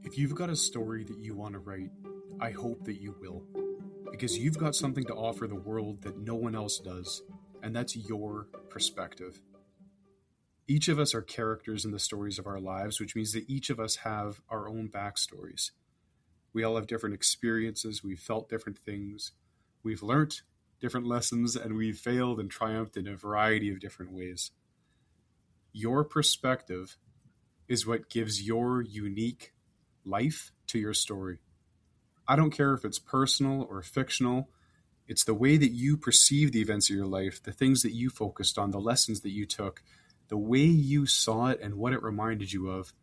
If you've got a story that you want to write, I hope that you will. Because you've got something to offer the world that no one else does, and that's your perspective. Each of us are characters in the stories of our lives, which means that each of us have our own backstories. We all have different experiences, we've felt different things, we've learnt different lessons, and we've failed and triumphed in a variety of different ways. Your perspective is what gives your unique life to your story. I don't care if it's personal or fictional. It's the way that you perceive the events of your life, the things that you focused on, the lessons that you took, the way you saw it and what it reminded you of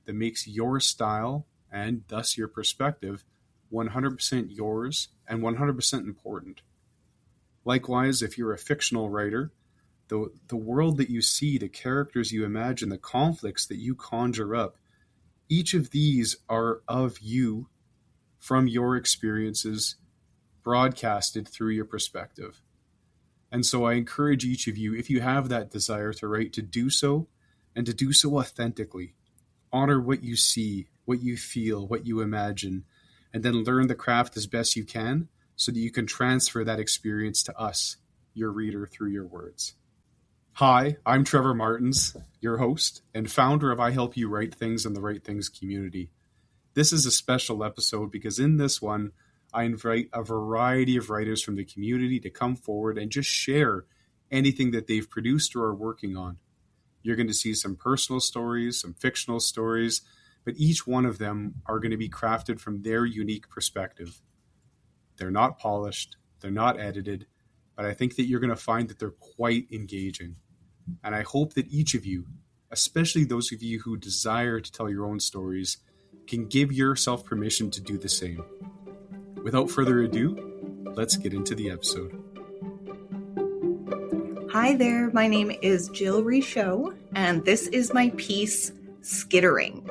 that makes your style and thus your perspective 100% yours and 100% important. Likewise, if you're a fictional writer, the world that you see, the characters you imagine, the conflicts that you conjure up, each of these are of you from your experiences broadcasted through your perspective. And so I encourage each of you, if you have that desire to write, to do so, and to do so authentically. Honor what you see, what you feel, what you imagine, and then learn the craft as best you can so that you can transfer that experience to us, your reader, through your words. Hi, I'm Trevor Martins, your host and founder of I Help You Write Things and the Write Things community. This is a special episode because in this one, I invite a variety of writers from the community to come forward and just share anything that they've produced or are working on. You're going to see some personal stories, some fictional stories, but each one of them are going to be crafted from their unique perspective. They're not polished, they're not edited, but I think that you're going to find that they're quite engaging. And I hope that each of you, especially those of you who desire to tell your own stories, can give yourself permission to do the same. Without further ado, let's get into the episode. Hi there, my name is Jill Richot, and this is my piece, Skittering.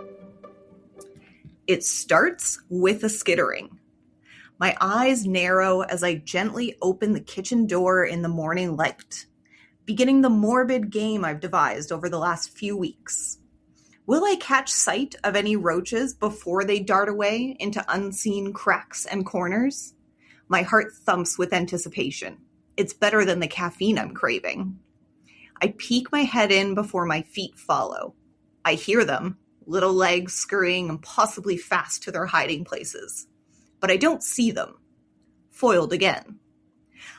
It starts with a skittering. My eyes narrow as I gently open the kitchen door in the morning light, beginning the morbid game I've devised over the last few weeks. Will I catch sight of any roaches before they dart away into unseen cracks and corners? My heart thumps with anticipation. It's better than the caffeine I'm craving. I peek my head in before my feet follow. I hear them, little legs scurrying impossibly fast to their hiding places. But I don't see them. Foiled again.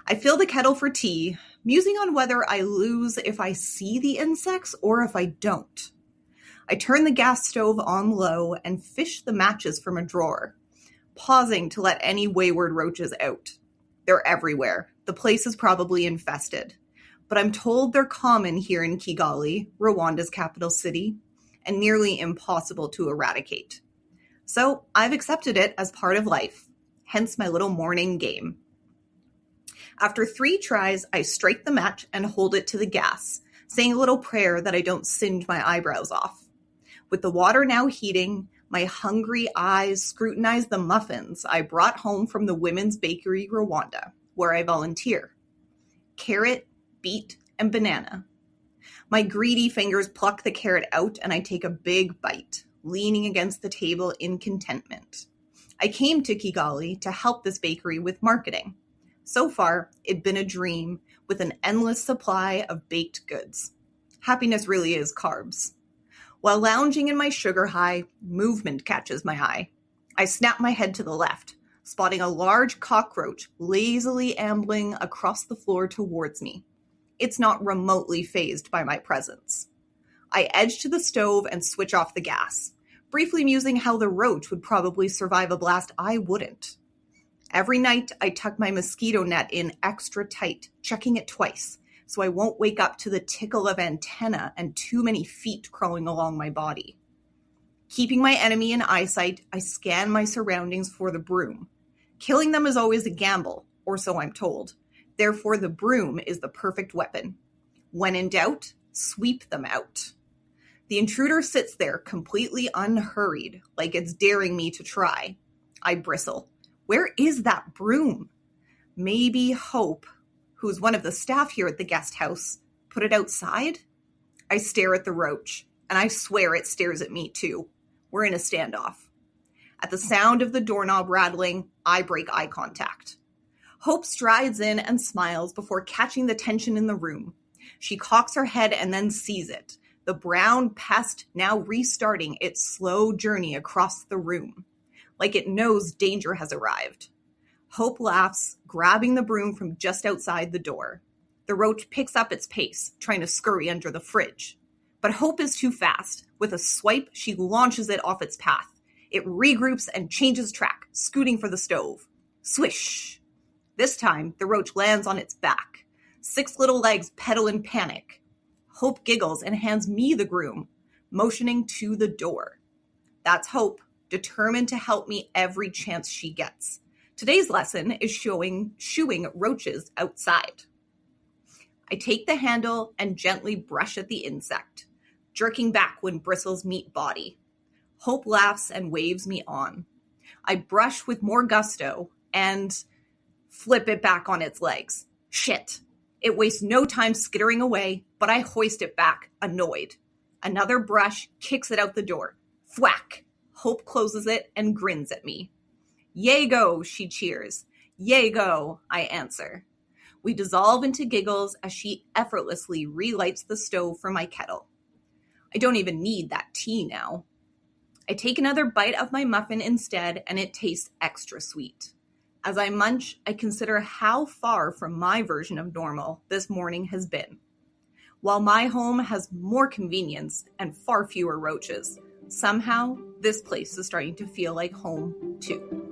I fill the kettle for tea, musing on whether I lose if I see the insects or if I don't. I turn the gas stove on low and fish the matches from a drawer, pausing to let any wayward roaches out. They're everywhere. The place is probably infested. But I'm told they're common here in Kigali, Rwanda's capital city, and nearly impossible to eradicate. So I've accepted it as part of life, hence my little morning game. After 3 tries, I strike the match and hold it to the gas, saying a little prayer that I don't singe my eyebrows off. With the water now heating, my hungry eyes scrutinize the muffins I brought home from the Women's Bakery Rwanda, where I volunteer. Carrot, beet, and banana. My greedy fingers pluck the carrot out and I take a big bite, leaning against the table in contentment. I came to Kigali to help this bakery with marketing. So far, it'd been a dream with an endless supply of baked goods. Happiness really is carbs. While lounging in my sugar high, movement catches my eye. I snap my head to the left, spotting a large cockroach lazily ambling across the floor towards me. It's not remotely fazed by my presence. I edge to the stove and switch off the gas, briefly musing how the roach would probably survive a blast I wouldn't. Every night, I tuck my mosquito net in extra tight, checking it twice, so I won't wake up to the tickle of antenna and too many feet crawling along my body. Keeping my enemy in eyesight, I scan my surroundings for the broom. Killing them is always a gamble, or so I'm told. Therefore, the broom is the perfect weapon. When in doubt, sweep them out. The intruder sits there completely unhurried, like it's daring me to try. I bristle. Where is that broom? Maybe Hope, who's one of the staff here at the guest house, put it outside? I stare at the roach, and I swear it stares at me too. We're in a standoff. At the sound of the doorknob rattling, I break eye contact. Hope strides in and smiles before catching the tension in the room. She cocks her head and then sees it, the brown pest now restarting its slow journey across the room, like it knows danger has arrived. Hope laughs, grabbing the broom from just outside the door. The roach picks up its pace, trying to scurry under the fridge. But Hope is too fast. With a swipe, she launches it off its path. It regroups and changes track, scooting for the stove. Swish! This time, the roach lands on its back. 6 little legs pedal in panic. Hope giggles and hands me the broom, motioning to the door. That's Hope, determined to help me every chance she gets. Today's lesson is shooing roaches outside. I take the handle and gently brush at the insect, jerking back when bristles meet body. Hope laughs and waves me on. I brush with more gusto and flip it back on its legs. Shit. It wastes no time skittering away, but I hoist it back, annoyed. Another brush kicks it out the door. Thwack. Hope closes it and grins at me. Yay go, she cheers. Yay go, I answer. We dissolve into giggles as she effortlessly relights the stove for my kettle. I don't even need that tea now. I take another bite of my muffin instead, and it tastes extra sweet. As I munch, I consider how far from my version of normal this morning has been. While my home has more convenience and far fewer roaches, somehow this place is starting to feel like home too.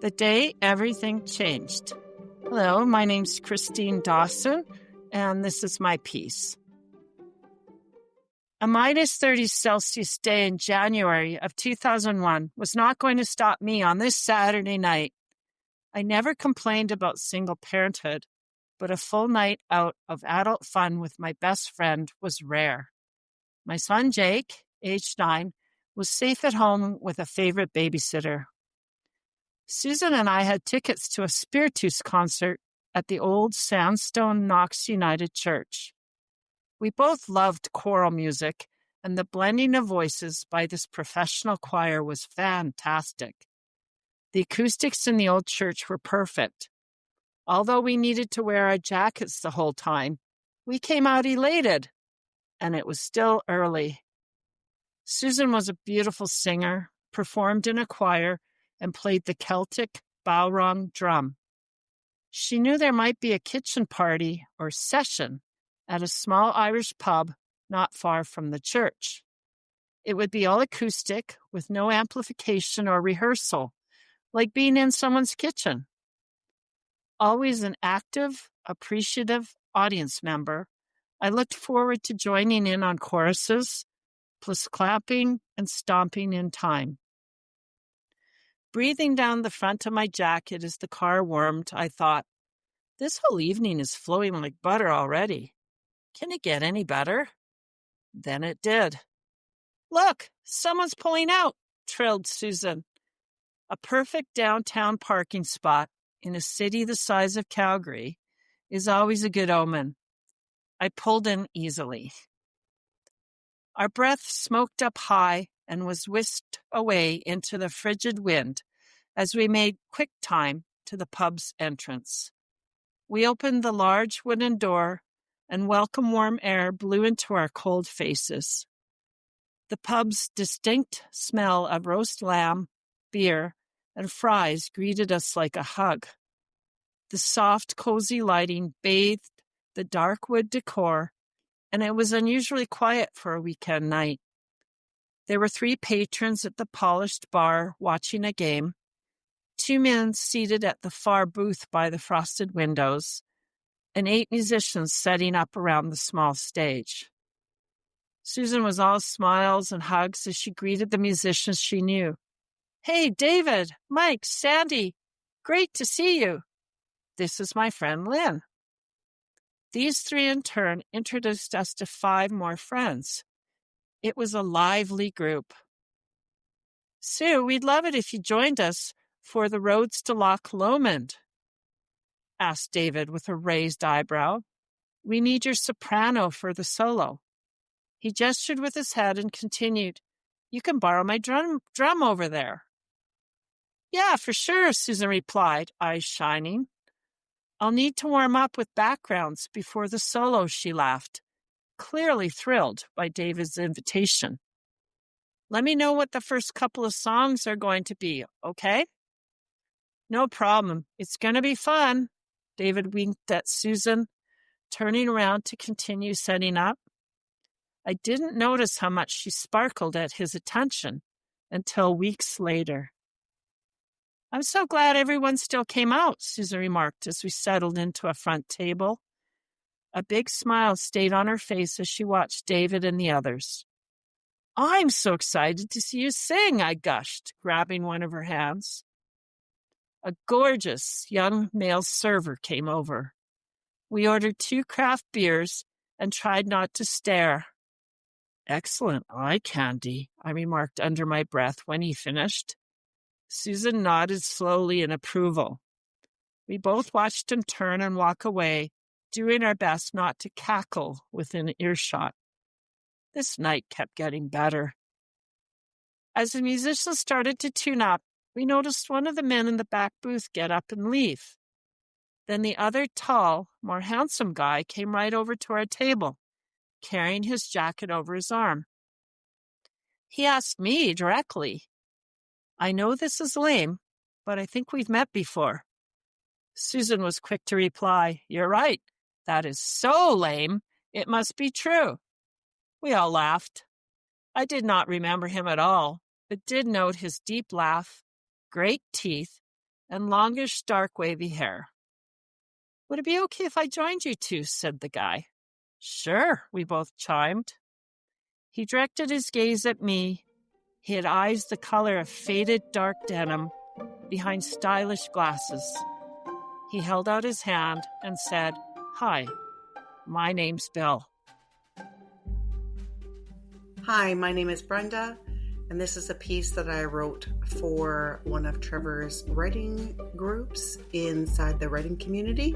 The day everything changed. Hello, my name's Kristin Dawson, and this is my piece. A minus 30 Celsius day in January of 2001 was not going to stop me on this Saturday night. I never complained about single parenthood, but a full night out of adult fun with my best friend was rare. My son Jake, age 9, was safe at home with a favorite babysitter. Susan and I had tickets to a Spiritus concert at the old Sandstone Knox United Church. We both loved choral music, and the blending of voices by this professional choir was fantastic. The acoustics in the old church were perfect. Although we needed to wear our jackets the whole time, we came out elated, and it was still early. Susan was a beautiful singer, performed in a choir, and played the Celtic bowrong drum. She knew there might be a kitchen party or session at a small Irish pub not far from the church. It would be all acoustic with no amplification or rehearsal, like being in someone's kitchen. Always an active, appreciative audience member, I looked forward to joining in on choruses, plus clapping and stomping in time. Breathing down the front of my jacket as the car warmed, I thought, this whole evening is flowing like butter already. Can it get any better? Then it did. Look, someone's pulling out, trilled Susan. A perfect downtown parking spot in a city the size of Calgary is always a good omen. I pulled in easily. Our breath smoked up high and was whisked away into the frigid wind as we made quick time to the pub's entrance. We opened the large wooden door, and welcome warm air blew into our cold faces. The pub's distinct smell of roast lamb, beer, and fries greeted us like a hug. The soft, cozy lighting bathed the dark wood decor, and it was unusually quiet for a weekend night. There were 3 patrons at the polished bar watching a game, 2 men seated at the far booth by the frosted windows, and 8 musicians setting up around the small stage. Susan was all smiles and hugs as she greeted the musicians she knew. Hey, David, Mike, Sandy, great to see you. This is my friend Lynn. These 3 in turn introduced us to 5 more friends. It was a lively group. Sue, we'd love it if you joined us for the Roads to Loch Lomond, asked David with a raised eyebrow. We need your soprano for the solo. He gestured with his head and continued, "You can borrow my drum over there." "Yeah, for sure," Susan replied, eyes shining. "I'll need to warm up with backgrounds before the solo," she laughed, clearly thrilled by David's invitation. "Let me know what the first couple of songs are going to be, okay?" "No problem. It's going to be fun." David winked at Susan, turning around to continue setting up. I didn't notice how much she sparkled at his attention until weeks later. "I'm so glad everyone still came out," Susan remarked as we settled into a front table. A big smile stayed on her face as she watched David and the others. "I'm so excited to see you sing," I gushed, grabbing one of her hands. A gorgeous young male server came over. We ordered 2 craft beers and tried not to stare. "Excellent eye candy," I remarked under my breath when he finished. Susan nodded slowly in approval. We both watched him turn and walk away, doing our best not to cackle within earshot. This night kept getting better. As the musicians started to tune up, we noticed one of the men in the back booth get up and leave. Then the other tall, more handsome guy came right over to our table, carrying his jacket over his arm. He asked me directly, "I know this is lame, but I think we've met before." Susan was quick to reply, "You're right. That is so lame, it must be true." We all laughed. I did not remember him at all, but did note his deep laugh, great teeth, and longish, dark, wavy hair. "Would it be okay if I joined you two?" said the guy. "Sure," we both chimed. He directed his gaze at me. He had eyes the color of faded dark denim behind stylish glasses. He held out his hand and said, "Hi, my name's Bill." Hi, my name is Brenda, and this is a piece that I wrote for one of Trevor's writing groups inside the writing community.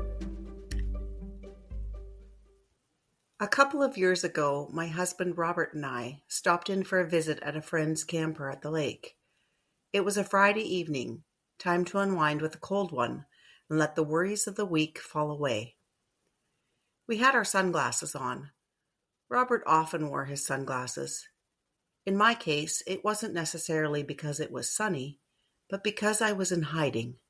A couple of years ago, my husband Robert and I stopped in for a visit at a friend's camper at the lake. It was a Friday evening, time to unwind with a cold one and let the worries of the week fall away. We had our sunglasses on. Robert often wore his sunglasses. In my case, it wasn't necessarily because it was sunny, but because I was in hiding.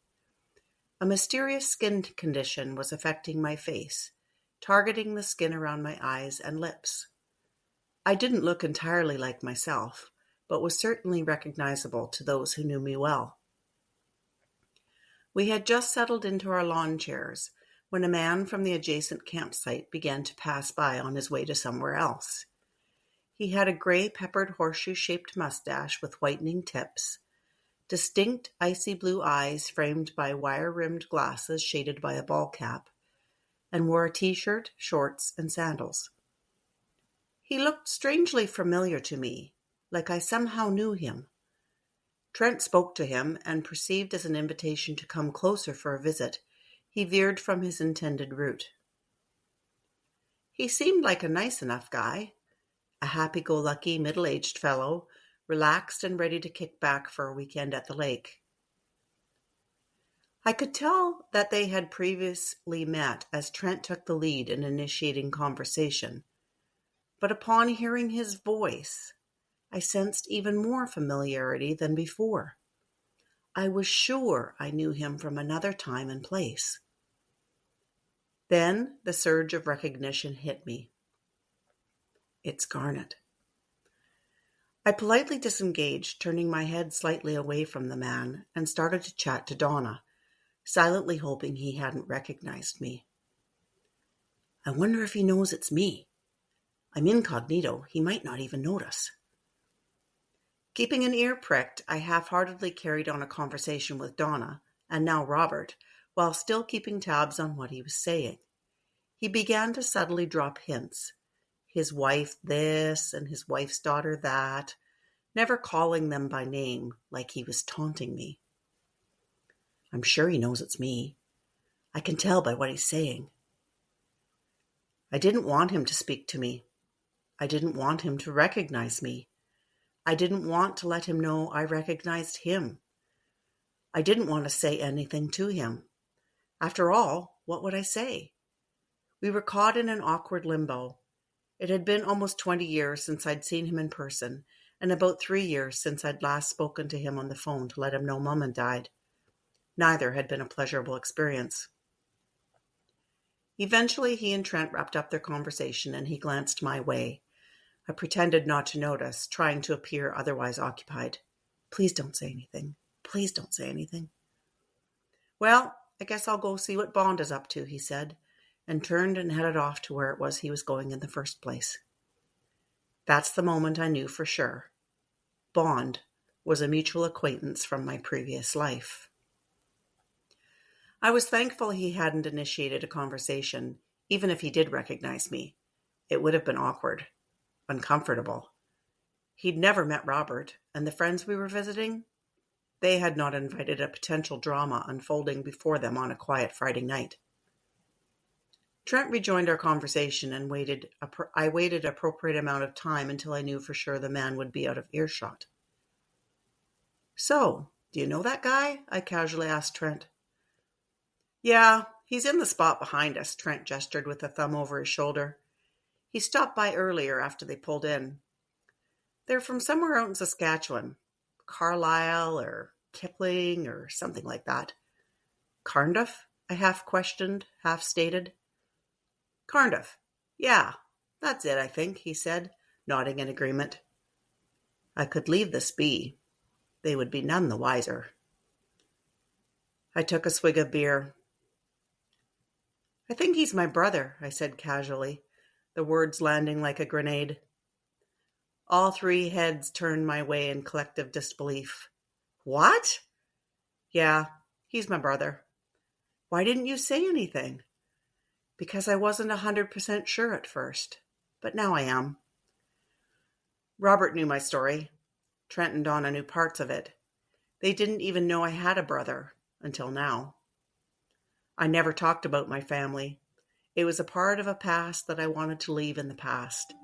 A mysterious skin condition was affecting my face, targeting the skin around my eyes and lips. I didn't look entirely like myself, but was certainly recognizable to those who knew me well. We had just settled into our lawn chairs when a man from the adjacent campsite began to pass by on his way to somewhere else. He had a gray peppered horseshoe-shaped mustache with whitening tips, distinct icy blue eyes framed by wire-rimmed glasses shaded by a ball cap, and wore a t-shirt, shorts, and sandals. He looked strangely familiar to me, like I somehow knew him. Trent spoke to him, and perceived as an invitation to come closer for a visit, he veered from his intended route. He seemed like a nice enough guy, a happy-go-lucky, middle-aged fellow, relaxed and ready to kick back for a weekend at the lake. I could tell that they had previously met as Trent took the lead in initiating conversation, but upon hearing his voice, I sensed even more familiarity than before. I was sure I knew him from another time and place. Then the surge of recognition hit me. It's Garnet. I politely disengaged, turning my head slightly away from the man, and started to chat to Donna, silently hoping he hadn't recognized me. I wonder if he knows it's me. I'm incognito. He might not even notice. Keeping an ear pricked, I half-heartedly carried on a conversation with Donna, and now Robert, while still keeping tabs on what he was saying. He began to subtly drop hints. His wife this, and his wife's daughter that, never calling them by name like he was taunting me. I'm sure he knows it's me. I can tell by what he's saying. I didn't want him to speak to me. I didn't want him to recognize me. I didn't want to let him know I recognized him. I didn't want to say anything to him. After all, what would I say? We were caught in an awkward limbo. It had been almost 20 years since I'd seen him in person, and about 3 years since I'd last spoken to him on the phone to let him know Mum had died. Neither had been a pleasurable experience. Eventually, he and Trent wrapped up their conversation, and he glanced my way. I pretended not to notice, trying to appear otherwise occupied. Please don't say anything. Please don't say anything. Well, I guess I'll go see what Bond is up to, he said, and turned and headed off to where it was he was going in the first place. That's the moment I knew for sure. Bond was a mutual acquaintance from my previous life. I was thankful he hadn't initiated a conversation, even if he did recognize me. It would have been awkward, uncomfortable. He'd never met Robert, and the friends we were visiting, they had not invited a potential drama unfolding before them on a quiet Friday night. Trent rejoined our conversation and I waited appropriate amount of time until I knew for sure the man would be out of earshot. So, do you know that guy? I casually asked Trent. Yeah, he's in the spot behind us, Trent gestured with a thumb over his shoulder. He stopped by earlier after they pulled in. They're from somewhere out in Saskatchewan. Carlisle or Kipling or something like that. Cardiff? I half questioned, half stated. Cardiff. Yeah, that's it, I think, he said, nodding in agreement. I could leave this be. They would be none the wiser. I took a swig of beer. I think he's my brother, I said casually, the words landing like a grenade. All three heads turned my way in collective disbelief. What? Yeah, he's my brother. Why didn't you say anything? Because I wasn't 100% sure at first, but now I am. Robert knew my story. Trent and Donna knew parts of it. They didn't even know I had a brother until now. I never talked about my family. It was a part of a past that I wanted to leave in the past.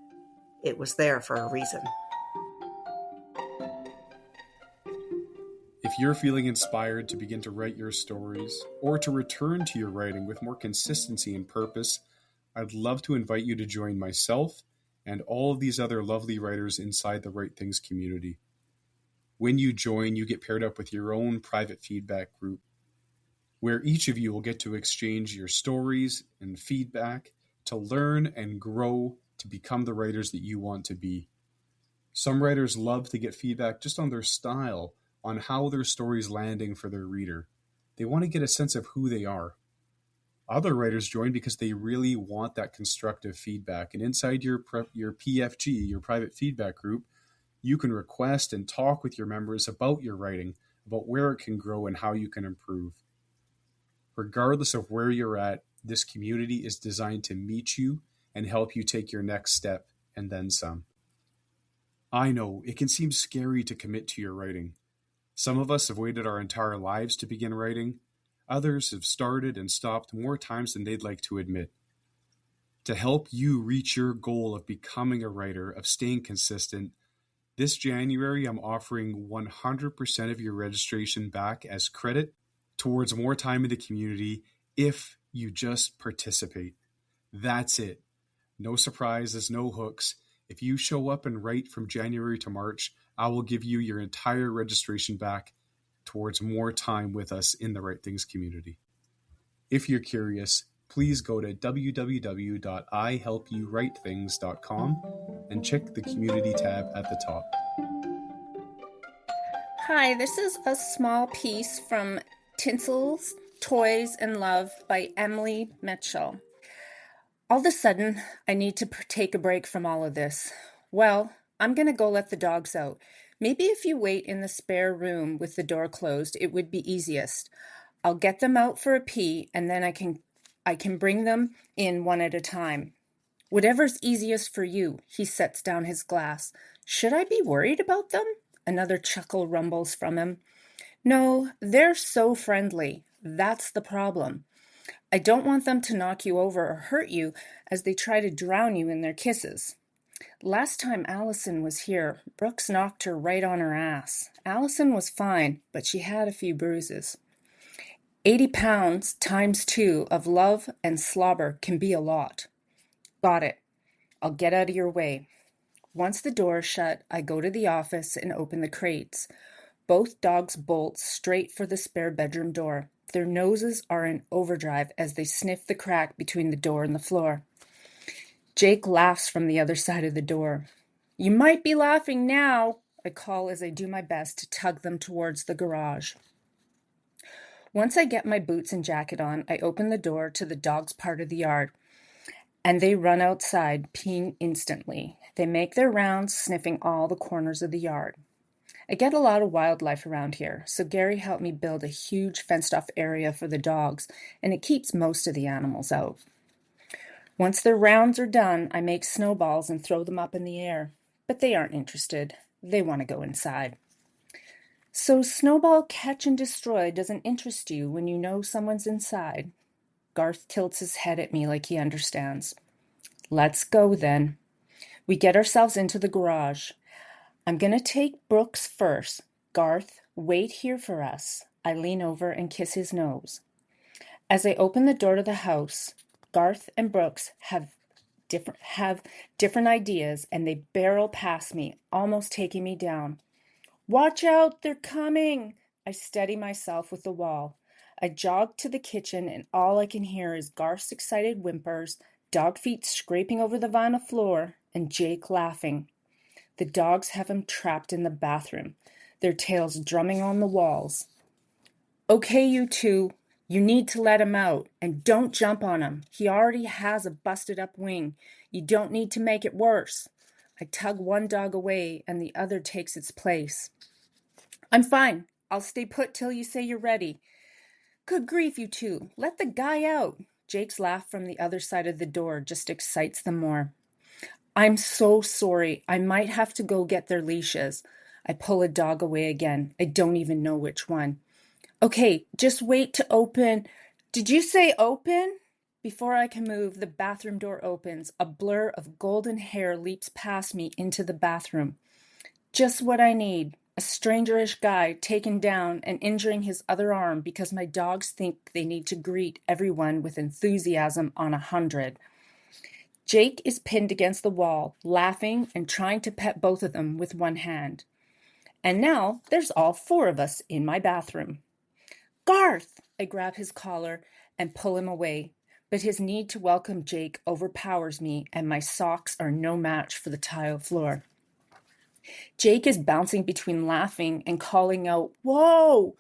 It was there for a reason. If you're feeling inspired to begin to write your stories or to return to your writing with more consistency and purpose, I'd love to invite you to join myself and all of these other lovely writers inside the Write Things community. When you join, you get paired up with your own private feedback group, where each of you will get to exchange your stories and feedback to learn and grow to become the writers that you want to be. Some writers love to get feedback just on their style, on how their story's landing for their reader. They want to get a sense of who they are. Other writers join because they really want that constructive feedback. And inside your PFG, your private feedback group, you can request and talk with your members about your writing, about where it can grow and how you can improve. Regardless of where you're at, this community is designed to meet you and help you take your next step and then some. I know it can seem scary to commit to your writing. Some of us have waited our entire lives to begin writing. Others have started and stopped more times than they'd like to admit. To help you reach your goal of becoming a writer, of staying consistent, this January I'm offering 100% of your registration back as credit towards more time in the community if you just participate. That's it. No surprises, no hooks. If you show up and write from January to March, I will give you your entire registration back towards more time with us in the Write Things community. If you're curious, please go to www.ihelpyourwritethings.com and check the community tab at the top. Hi, this is a small piece from Tinsels, Toys, and Love by Emlee Mitchell. All of a sudden, I need to take a break from all of this. Well, I'm going to go let the dogs out. Maybe if you wait in the spare room with the door closed, it would be easiest. I'll get them out for a pee, and then I can bring them in one at a time. Whatever's easiest for you. He sets down his glass. Should I be worried about them? Another chuckle rumbles from him. No, they're so friendly. That's the problem. I don't want them to knock you over or hurt you as they try to drown you in their kisses. Last time Allison was here, Brooks knocked her right on her ass. Allison was fine, but she had a few bruises. 80 pounds times 2 of love and slobber can be a lot. Got it. I'll get out of your way. Once the door is shut, I go to the office and open the crates. Both dogs bolt straight for the spare bedroom door. Their noses are in overdrive as they sniff the crack between the door and the floor. Jake laughs from the other side of the door. You might be laughing now, I call as I do my best to tug them towards the garage. Once I get my boots and jacket on, I open the door to the dogs' part of the yard, and they run outside, peeing instantly. They make their rounds, sniffing all the corners of the yard. I get a lot of wildlife around here, so Gary helped me build a huge fenced-off area for the dogs, and it keeps most of the animals out. Once their rounds are done, I make snowballs and throw them up in the air, but they aren't interested. They want to go inside. So snowball catch and destroy doesn't interest you when you know someone's inside. Garth tilts his head at me like he understands. Let's go then. We get ourselves into the garage. I'm going to take Brooks first. Garth, wait here for us. I lean over and kiss his nose. As I open the door to the house, Garth and Brooks have different ideas, and they barrel past me, almost taking me down. Watch out, they're coming! I steady myself with the wall. I jog to the kitchen, and all I can hear is Garth's excited whimpers, dog feet scraping over the vinyl floor, and Jake laughing. The dogs have him trapped in the bathroom, their tails drumming on the walls. Okay, you two. You need to let him out, and don't jump on him. He already has a busted-up wing. You don't need to make it worse. I tug one dog away, and the other takes its place. I'm fine. I'll stay put till you say you're ready. Good grief, you two. Let the guy out. Jake's laugh from the other side of the door just excites them more. I'm so sorry. I might have to go get their leashes. I pull a dog away again. I don't even know which one. Okay, just wait to open. Did you say open? Before I can move, the bathroom door opens. A blur of golden hair leaps past me into the bathroom. Just what I need. A strangerish guy taken down and injuring his other arm because my dogs think they need to greet everyone with enthusiasm on 100. Jake is pinned against the wall, laughing and trying to pet both of them with one hand. And now there's all 4 of us in my bathroom. Garth! I grab his collar and pull him away, but his need to welcome Jake overpowers me, and my socks are no match for the tile floor. Jake is bouncing between laughing and calling out, "Whoa!"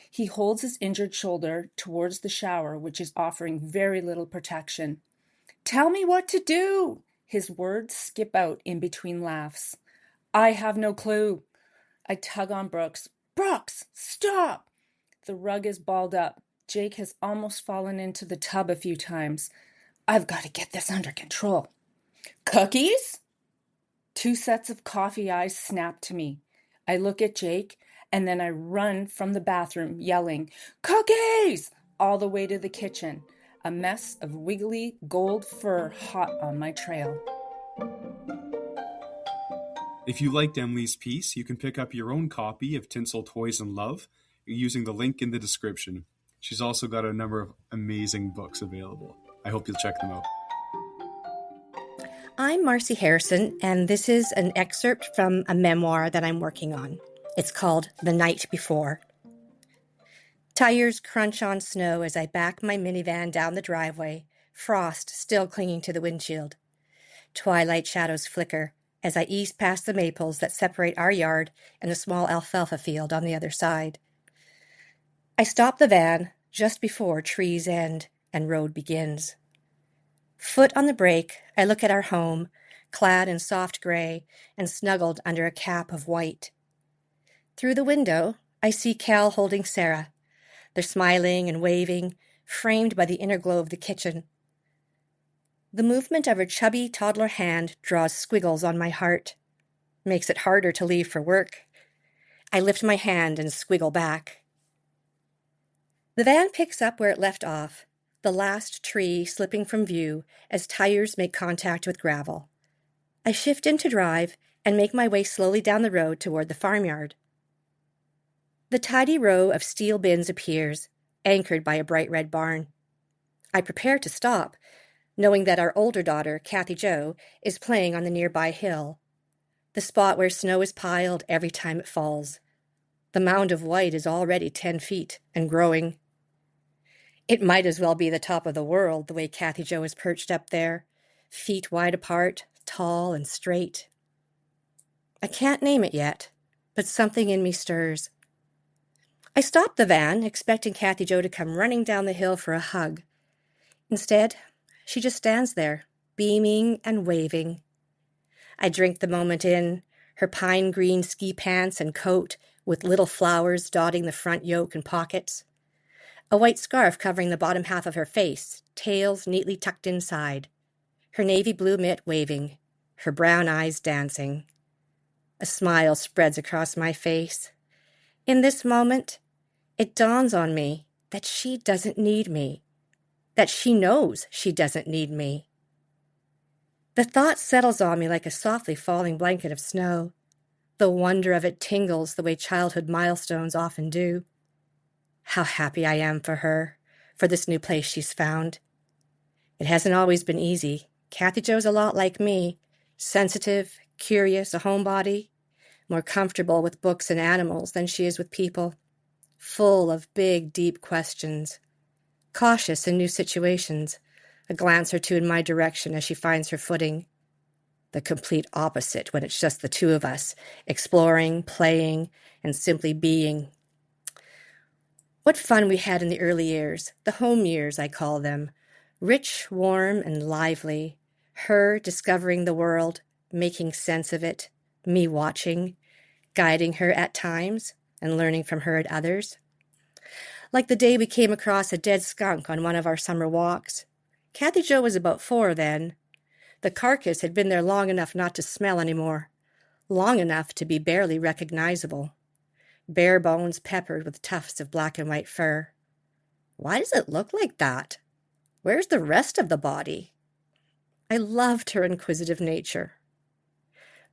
He holds his injured shoulder towards the shower, which is offering very little protection. Tell me what to do! His words skip out in between laughs. I have no clue. I tug on Brooks. Brooks, stop! The rug is balled up. Jake has almost fallen into the tub a few times. I've got to get this under control. Cookies? 2 sets of coffee eyes snap to me. I look at Jake, and then I run from the bathroom, yelling, "Cookies!" all the way to the kitchen, a mess of wiggly gold fur hot on my trail. If you liked Emlee's piece, you can pick up your own copy of Tinsel, Toys, and Love using the link in the description. She's also got a number of amazing books available. I hope you'll check them out. I'm Marcie Harrison, and this is an excerpt from a memoir that I'm working on. It's called The Night Before. Tires crunch on snow as I back my minivan down the driveway, frost still clinging to the windshield. Twilight shadows flicker as I ease past the maples that separate our yard and the small alfalfa field on the other side. I stop the van just before trees end and road begins. Foot on the brake, I look at our home, clad in soft gray and snuggled under a cap of white. Through the window, I see Cal holding Sarah. They're smiling and waving, framed by the inner glow of the kitchen. The movement of her chubby toddler hand draws squiggles on my heart, makes it harder to leave for work. I lift my hand and squiggle back. The van picks up where it left off, the last tree slipping from view as tires make contact with gravel. I shift into drive and make my way slowly down the road toward the farmyard. The tidy row of steel bins appears, anchored by a bright red barn. I prepare to stop, knowing that our older daughter, Kathy Jo, is playing on the nearby hill, the spot where snow is piled every time it falls. The mound of white is already 10 feet and growing. It might as well be the top of the world, the way Kathy Jo is perched up there, feet wide apart, tall and straight. I can't name it yet, but something in me stirs. I stop the van, expecting Kathy Jo to come running down the hill for a hug. Instead, she just stands there, beaming and waving. I drink the moment in, her pine green ski pants and coat with little flowers dotting the front yoke and pockets. A white scarf covering the bottom half of her face, tails neatly tucked inside. Her navy blue mitt waving, her brown eyes dancing. A smile spreads across my face. In this moment, it dawns on me that she doesn't need me, that she knows she doesn't need me. The thought settles on me like a softly falling blanket of snow. The wonder of it tingles the way childhood milestones often do. How happy I am for her, for this new place she's found. It hasn't always been easy. Kathy Jo's a lot like me, sensitive, curious, a homebody, more comfortable with books and animals than she is with people, full of big, deep questions, cautious in new situations, a glance or two in my direction as she finds her footing. The complete opposite when it's just the two of us, exploring, playing, and simply being. What fun we had in the early years, the home years I call them, rich, warm, and lively, her discovering the world, making sense of it, me watching, guiding her at times, and learning from her at others. Like the day we came across a dead skunk on one of our summer walks. Kathy Jo was about 4 then. The carcass had been there long enough not to smell anymore, long enough to be barely recognizable. Bare bones peppered with tufts of black and white fur. Why does it look like that? Where's the rest of the body? I loved her inquisitive nature.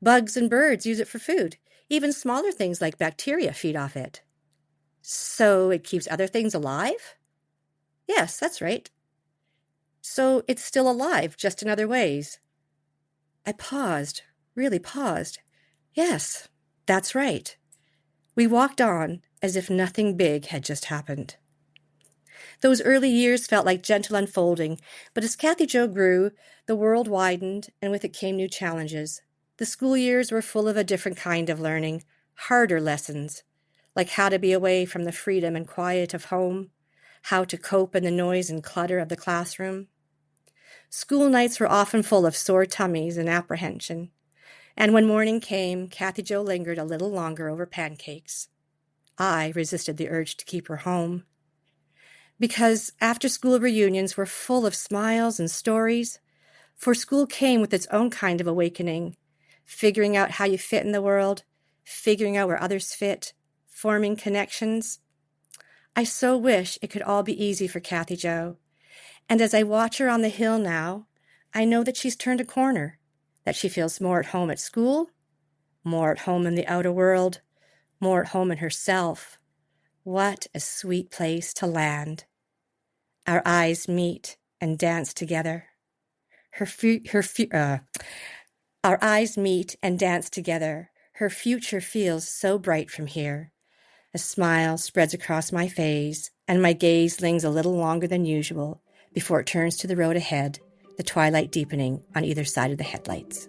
Bugs and birds use it for food. Even smaller things like bacteria feed off it. So it keeps other things alive? Yes, that's right. So it's still alive, just in other ways. I paused, really paused. Yes, that's right. We walked on as if nothing big had just happened. Those early years felt like gentle unfolding, but as Kathy Jo grew, the world widened, and with it came new challenges. The school years were full of a different kind of learning, harder lessons, like how to be away from the freedom and quiet of home, how to cope in the noise and clutter of the classroom. School nights were often full of sore tummies and apprehension, and when morning came, Kathy Jo lingered a little longer over pancakes. I resisted the urge to keep her home. Because after-school reunions were full of smiles and stories, for school came with its own kind of awakening, figuring out how you fit in the world, figuring out where others fit, forming connections. I so wish it could all be easy for Kathy Jo. And as I watch her on the hill now, I know that she's turned a corner, that she feels more at home at school, more at home in the outer world, more at home in herself. What a sweet place to land. Our eyes meet and dance together. Our eyes meet and dance together. Her future feels so bright from here. A smile spreads across my face, and my gaze lingers a little longer than usual before it turns to the road ahead, the twilight deepening on either side of the headlights.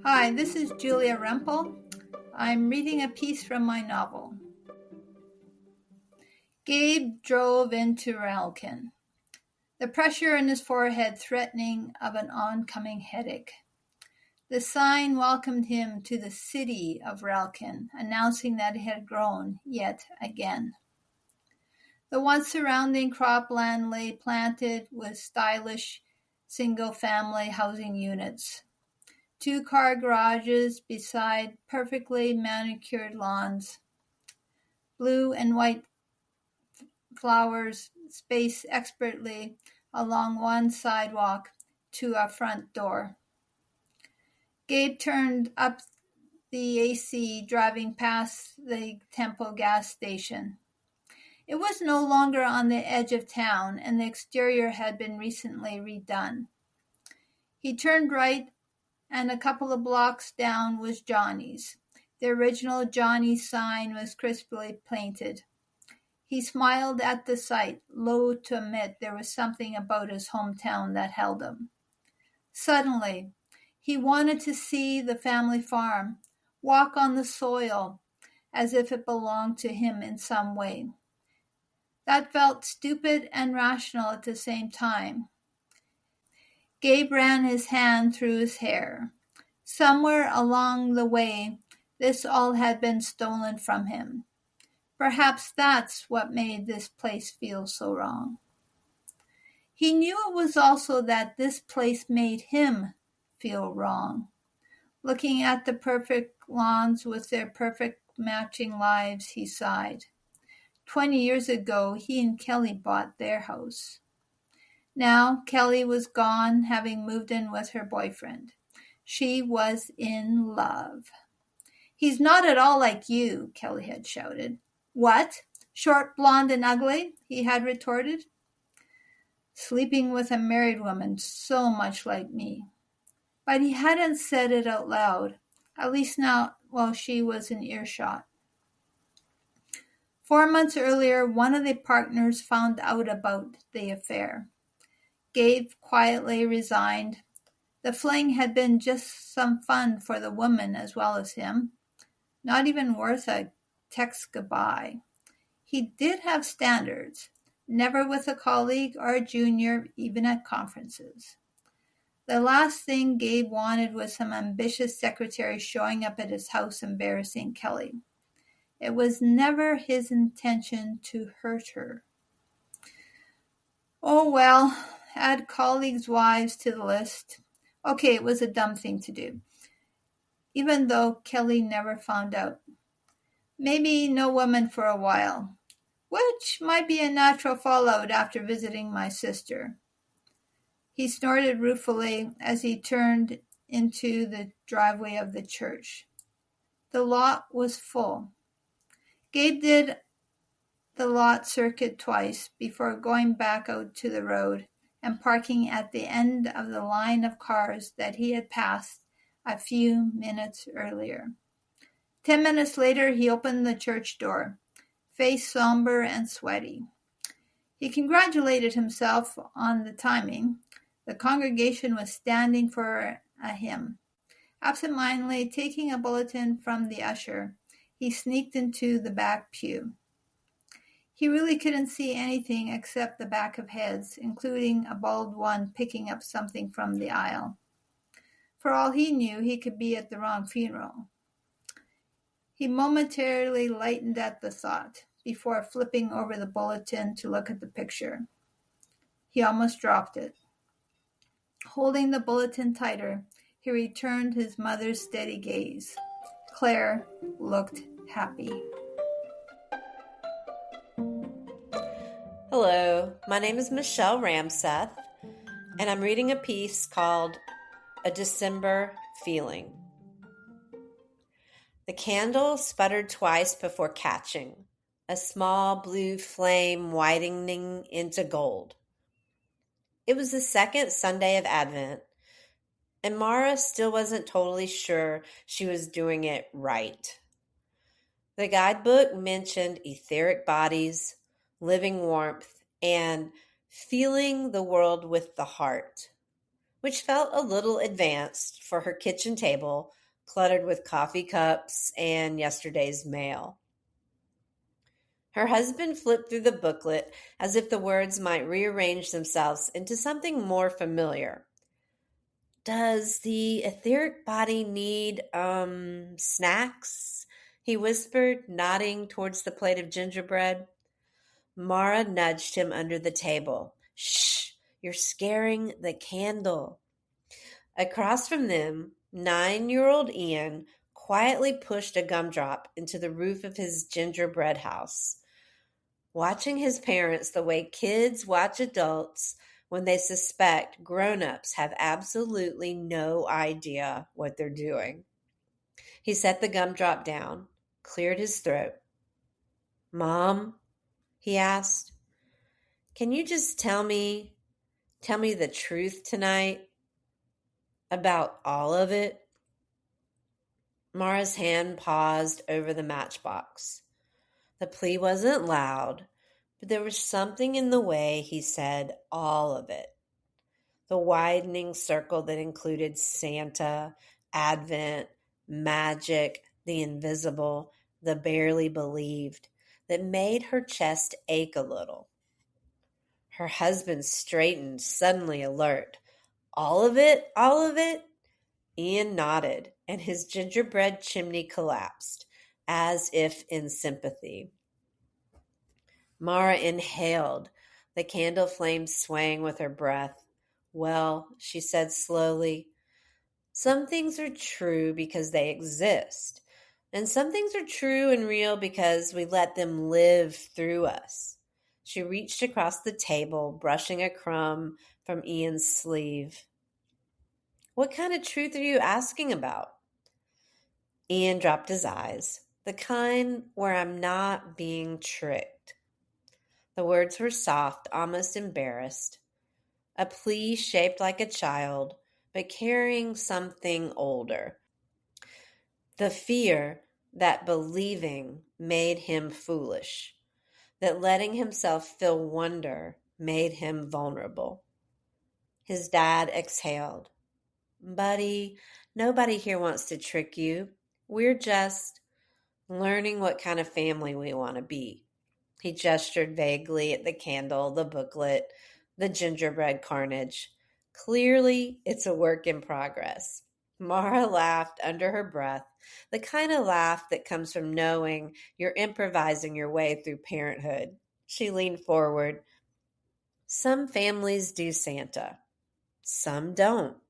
Hi, this is Julia Rempel. I'm reading a piece from my novel. Gabe drove into Ralkin, the pressure in his forehead threatening of an oncoming headache. The sign welcomed him to the city of Ralkin, announcing that it had grown yet again. The once surrounding cropland lay planted with stylish single-family housing units. 2-car garages beside perfectly manicured lawns. Blue and white flowers spaced expertly along one sidewalk to a front door. Gabe turned up the AC, driving past the Temple gas station. It was no longer on the edge of town, and the exterior had been recently redone. He turned right, and a couple of blocks down was Johnny's. The original Johnny's sign was crisply painted. He smiled at the sight, loath to admit there was something about his hometown that held him. Suddenly, he wanted to see the family farm, walk on the soil, as if it belonged to him in some way. That felt stupid and rational at the same time. Gabe ran his hand through his hair. Somewhere along the way, this all had been stolen from him. Perhaps that's what made this place feel so wrong. He knew it was also that this place made him feel wrong. Looking at the perfect lawns with their perfect matching lives, he sighed. 20 years ago, he and Kelly bought their house. Now, Kelly was gone, having moved in with her boyfriend. She was in love. "He's not at all like you," Kelly had shouted. "What? Short, blonde, and ugly?" he had retorted. "Sleeping with a married woman so much like me." But he hadn't said it out loud, at least not while she was in earshot. 4 months earlier, one of the partners found out about the affair. Gabe quietly resigned. The fling had been just some fun for the woman as well as him. Not even worth a text goodbye. He did have standards, never with a colleague or a junior, even at conferences. The last thing Gabe wanted was some ambitious secretary showing up at his house embarrassing Kelly. It was never his intention to hurt her. Oh well, add colleagues' wives to the list. Okay, it was a dumb thing to do, even though Kelly never found out. Maybe no woman for a while, which might be a natural fallout after visiting my sister. He snorted ruefully as he turned into the driveway of the church. The lot was full. Gabe did the lot circuit twice before going back out to the road and parking at the end of the line of cars that he had passed a few minutes earlier. 10 minutes later, he opened the church door, face somber and sweaty. He congratulated himself on the timing. The congregation was standing for a hymn. Absent-mindedly taking a bulletin from the usher, he sneaked into the back pew. He really couldn't see anything except the back of heads, including a bald one picking up something from the aisle. For all he knew, he could be at the wrong funeral. He momentarily lightened at the thought, before flipping over the bulletin to look at the picture. He almost dropped it. Holding the bulletin tighter, he returned his mother's steady gaze. Claire looked happy. Hello, my name is Michelle Ramseth, and I'm reading a piece called A December Feeling. The candle sputtered twice before catching, a small blue flame widening into gold. It was the second Sunday of Advent, and Mara still wasn't totally sure she was doing it right. The guidebook mentioned etheric bodies, living warmth, and feeling the world with the heart, which felt a little advanced for her kitchen table, cluttered with coffee cups and yesterday's mail. Her husband flipped through the booklet as if the words might rearrange themselves into something more familiar. Does the etheric body need, snacks? He whispered, nodding towards the plate of gingerbread. Mara nudged him under the table. Shh, you're scaring the candle. Across from them, 9-year-old Ian quietly pushed a gumdrop into the roof of his gingerbread house. Watching his parents the way kids watch adults when they suspect grown-ups have absolutely no idea what they're doing. He set the gumdrop down, cleared his throat. "Mom," he asked, "can you just tell me the truth tonight? About all of it?" Mara's hand paused over the matchbox. The plea wasn't loud, but there was something in the way he said all of it. The widening circle that included Santa, Advent, magic, the invisible, the barely believed, that made her chest ache a little. Her husband straightened, suddenly alert. "All of it? All of it?" Ian nodded, and his gingerbread chimney collapsed, as if in sympathy. Mara inhaled, the candle flame swaying with her breath. "Well," she said slowly, "some things are true because they exist, and some things are true and real because we let them live through us." She reached across the table, brushing a crumb from Ian's sleeve. "What kind of truth are you asking about?" Ian dropped his eyes. "The kind where I'm not being tricked." The words were soft, almost embarrassed. A plea shaped like a child, but carrying something older. The fear that believing made him foolish, that letting himself feel wonder made him vulnerable. His dad exhaled. "Buddy, nobody here wants to trick you. We're just learning what kind of family we want to be." He gestured vaguely at the candle, the booklet, the gingerbread carnage. "Clearly, it's a work in progress." Mara laughed under her breath, the kind of laugh that comes from knowing you're improvising your way through parenthood. She leaned forward. "Some families do Santa. Some don't.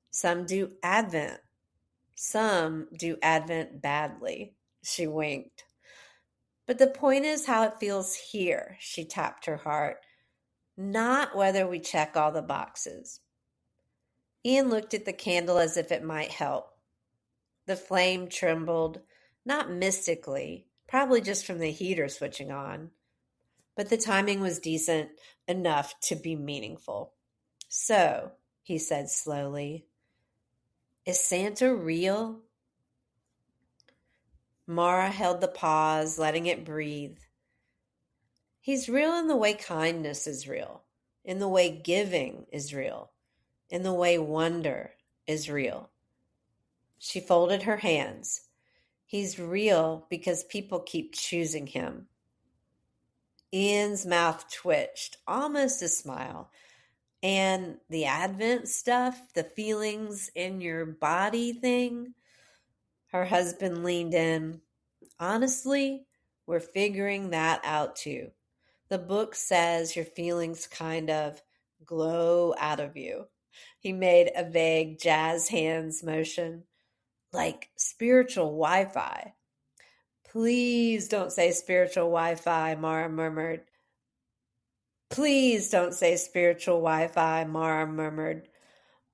Some do Advent. Some do Advent badly." She winked. "But the point is how it feels here," she tapped her heart, "not whether we check all the boxes." Ian looked at the candle as if it might help. The flame trembled, not mystically, probably just from the heater switching on, but the timing was decent enough to be meaningful. "So," he said slowly, "is Santa real?" Mara held the pause, letting it breathe. "He's real in the way kindness is real, in the way giving is real, in the way wonder is real." She folded her hands. "He's real because people keep choosing him." Ian's mouth twitched, almost a smile. "And the Advent stuff, the feelings in your body thing?" Her husband leaned in. "Honestly, we're figuring that out too. The book says your feelings kind of glow out of you." He made a vague jazz hands motion. "Like spiritual Wi-Fi." "Please don't say spiritual Wi-Fi," Mara murmured. "Please don't say spiritual Wi-Fi," Mara murmured.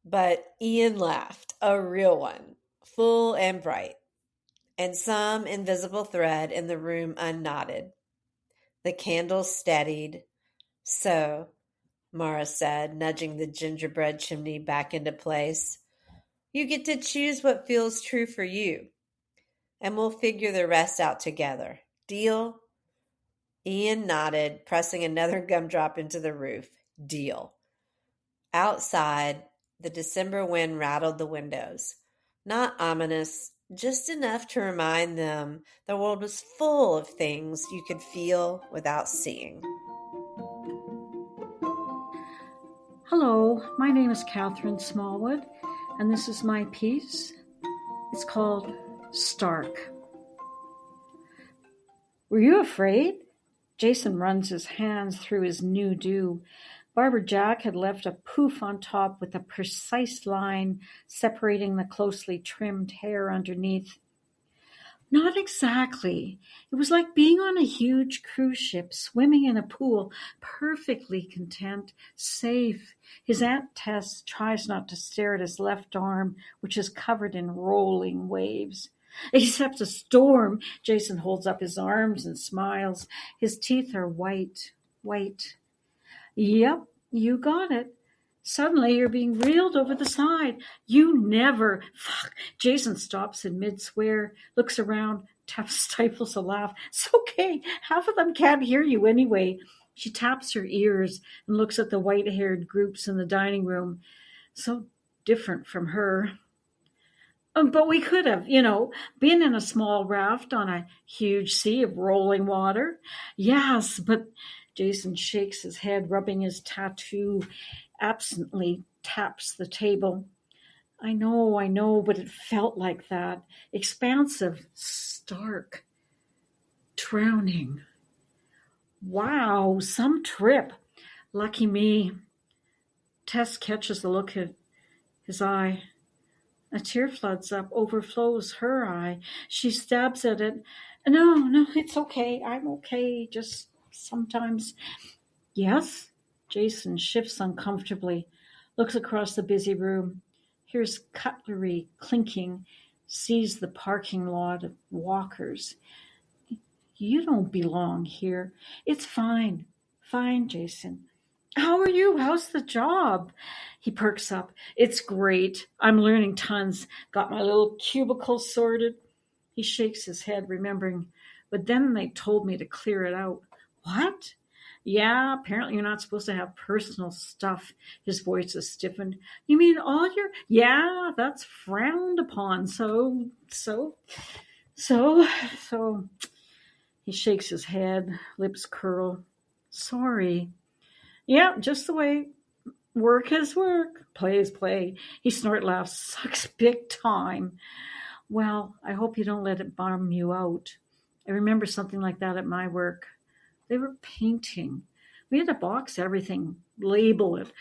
But Ian laughed, a real one, full and bright, and some invisible thread in the room unknotted. The candle steadied. "So," Mara said, nudging the gingerbread chimney back into place, "you get to choose what feels true for you, and we'll figure the rest out together. Deal?" Ian nodded, pressing another gumdrop into the roof. "Deal." Outside, the December wind rattled the windows. Not ominous, just enough to remind them the world was full of things you could feel without seeing. Hello, my name is Catherine Smallwood, and this is my piece. It's called Stark. Were you afraid? Jason runs his hands through his new do. Barber Jack had left a poof on top with a precise line separating the closely trimmed hair underneath. Not exactly. It was like being on a huge cruise ship, swimming in a pool, perfectly content, safe. His Aunt Tess tries not to stare at his left arm, which is covered in rolling waves. Except a storm. Jason holds up his arms and smiles. His teeth are white, white. Yep, you got it. Suddenly you're being reeled over the side. You never. Fuck. Jason stops in mid-swear, looks around. Taff stifles a laugh. It's okay. Half of them can't hear you anyway. She taps her ears and looks at the white-haired groups in the dining room. So different from her. But we could have, been in a small raft on a huge sea of rolling water. Yes, but Jason shakes his head, rubbing his tattoo, absently taps the table. I know, but it felt like that. Expansive, stark, drowning. Wow, some trip. Lucky me. Tess catches a look at his eye. A tear floods up, overflows her eye. She stabs at it. No, it's okay. I'm okay. Just sometimes. Yes? Jason shifts uncomfortably, looks across the busy room, hears cutlery clinking, sees the parking lot of walkers. You don't belong here. It's fine. Fine, Jason. How are you? How's the job? He perks up. It's great. I'm learning tons. Got my little cubicle sorted. He shakes his head, remembering. But then they told me to clear it out. What? Yeah, apparently you're not supposed to have personal stuff. His voice is stiffened. You mean all your... Yeah, that's frowned upon. So... He shakes his head, lips curl. Sorry. Yeah, just the way work is work, play is play. He snort laughs. Sucks big time. Well, I hope you don't let it bum you out. I remember something like that at my work. They were painting. We had to box everything, label it.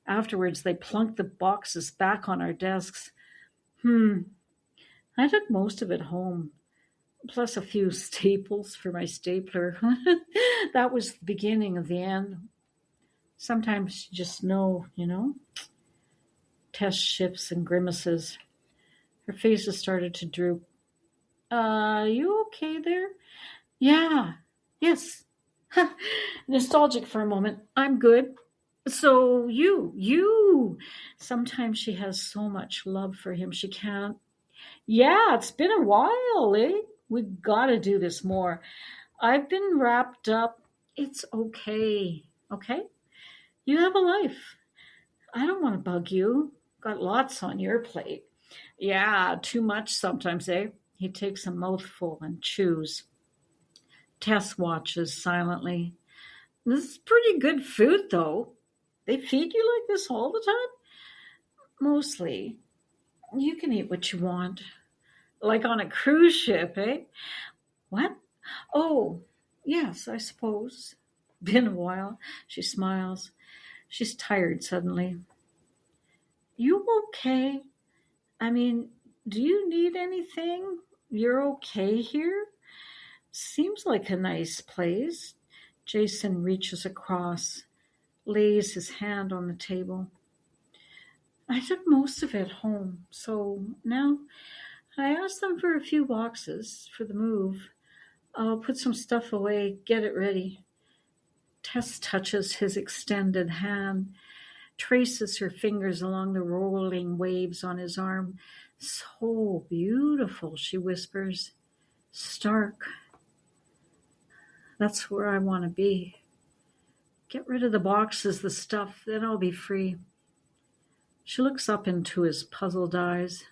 Afterwards, they plunked the boxes back on our desks. I took most of it home, plus a few staples for my stapler. That was the beginning of the end. Sometimes you just know, Tess shifts and grimaces. Her face has started to droop. You okay there? Yeah. Yes. Nostalgic for a moment. I'm good. So you. Sometimes she has so much love for him she can't. Yeah, it's been a while, eh? We gotta do this more. I've been wrapped up. It's okay. Okay? You have a life. I don't want to bug you. Got lots on your plate. Yeah, too much sometimes, eh? He takes a mouthful and chews. Tess watches silently. This is pretty good food, though. They feed you like this all the time? Mostly. You can eat what you want. Like on a cruise ship, eh? What? Oh, yes, I suppose. Been a while. She smiles. She's tired suddenly. You okay? I mean, do you need anything? You're okay here? Seems like a nice place. Jason reaches across, lays his hand on the table. I took most of it home, so now I asked them for a few boxes for the move. I'll put some stuff away, get it ready. Tess touches his extended hand, traces her fingers along the rolling waves on his arm. So beautiful, she whispers. Stark. That's where I want to be. Get rid of the boxes, the stuff, then I'll be free. She looks up into his puzzled eyes.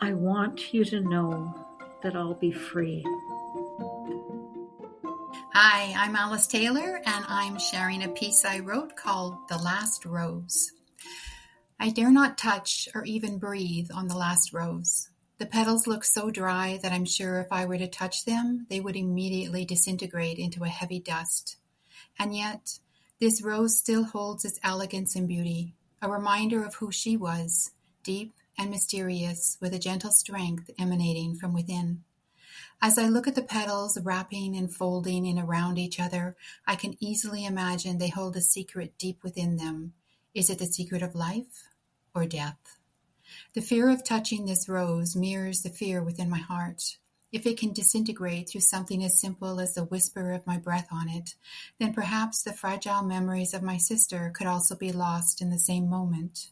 I want you to know that I'll be free. Hi, I'm Alice Taylor, and I'm sharing a piece I wrote called The Last Rose. I dare not touch or even breathe on the last rose. The petals look so dry that I'm sure if I were to touch them, they would immediately disintegrate into a heavy dust. And yet, this rose still holds its elegance and beauty, a reminder of who she was, deep and mysterious, with a gentle strength emanating from within. As I look at the petals wrapping and folding in around each other, I can easily imagine they hold a secret deep within them. Is it the secret of life or death? The fear of touching this rose mirrors the fear within my heart. If it can disintegrate through something as simple as the whisper of my breath on it, then perhaps the fragile memories of my sister could also be lost in the same moment.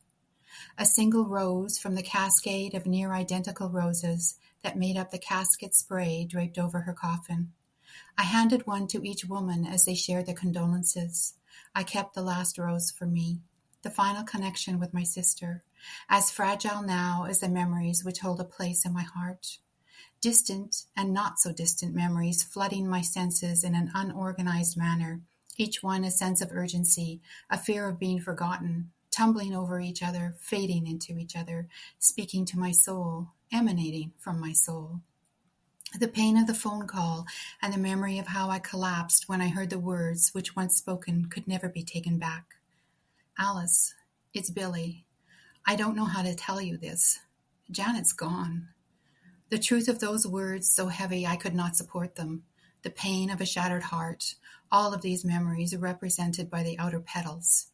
A single rose from the cascade of near-identical roses that made up the casket spray draped over her coffin. I handed one to each woman as they shared their condolences. I kept the last rose for me, the final connection with my sister, as fragile now as the memories which hold a place in my heart. Distant and not so distant memories flooding my senses in an unorganized manner, each one a sense of urgency, a fear of being forgotten, tumbling over each other, fading into each other, speaking to my soul, emanating from my soul. The pain of the phone call and the memory of how I collapsed when I heard the words which once spoken could never be taken back. Alice, it's Billy. I don't know how to tell you this. Janet's gone. The truth of those words so heavy I could not support them. The pain of a shattered heart, all of these memories are represented by the outer petals.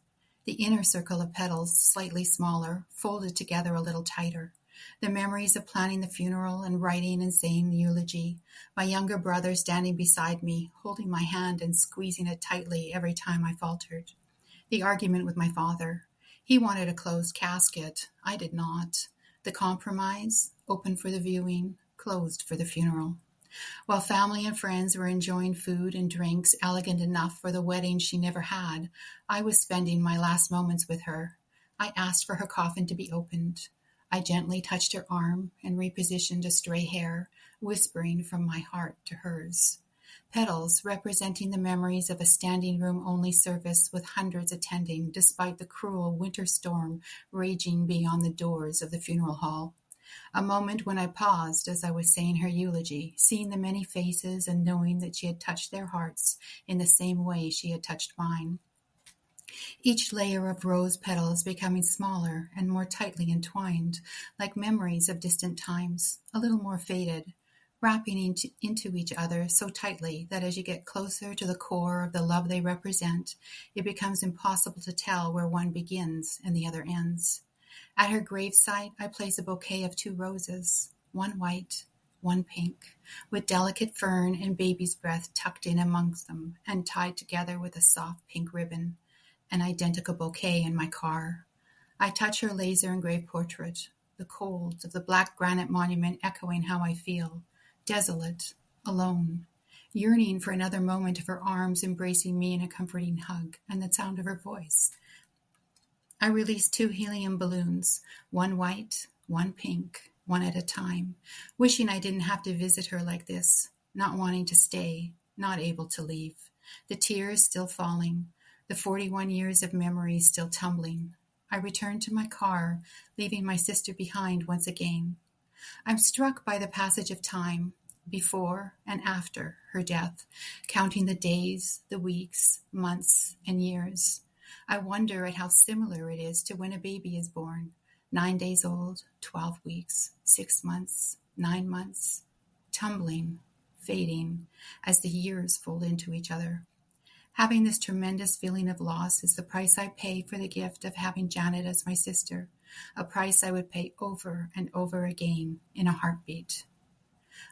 The inner circle of petals, slightly smaller, folded together a little tighter. The memories of planning the funeral and writing and saying the eulogy. My younger brother standing beside me, holding my hand and squeezing it tightly every time I faltered. The argument with my father. He wanted a closed casket. I did not. The compromise, open for the viewing, closed for the funeral. While family and friends were enjoying food and drinks elegant enough for the wedding she never had, I was spending my last moments with her. I asked for her coffin to be opened. I gently touched her arm and repositioned a stray hair, whispering from my heart to hers. Petals representing the memories of a standing room only service with hundreds attending despite the cruel winter storm raging beyond the doors of the funeral hall. A moment when I paused as I was saying her eulogy, seeing the many faces and knowing that she had touched their hearts in the same way she had touched mine. Each layer of rose petals becoming smaller and more tightly entwined, like memories of distant times, a little more faded, wrapping into each other so tightly that as you get closer to the core of the love they represent, it becomes impossible to tell where one begins and the other ends. At her gravesite, I place a bouquet of 2 roses, one white, one pink, with delicate fern and baby's breath tucked in amongst them and tied together with a soft pink ribbon. An identical bouquet in my car. I touch her laser-engraved portrait, the cold of the black granite monument echoing how I feel, desolate, alone, yearning for another moment of her arms embracing me in a comforting hug and the sound of her voice. I release 2 helium balloons, one white, one pink, one at a time, wishing I didn't have to visit her like this, not wanting to stay, not able to leave, the tears still falling, the 41 years of memories still tumbling. I return to my car, leaving my sister behind once again. I'm struck by the passage of time, before and after her death, counting the days, the weeks, months, and years. I wonder at how similar it is to when a baby is born, 9 days old, 12 weeks, 6 months, 9 months, tumbling, fading, as the years fold into each other. Having this tremendous feeling of loss is the price I pay for the gift of having Janet as my sister, a price I would pay over and over again in a heartbeat.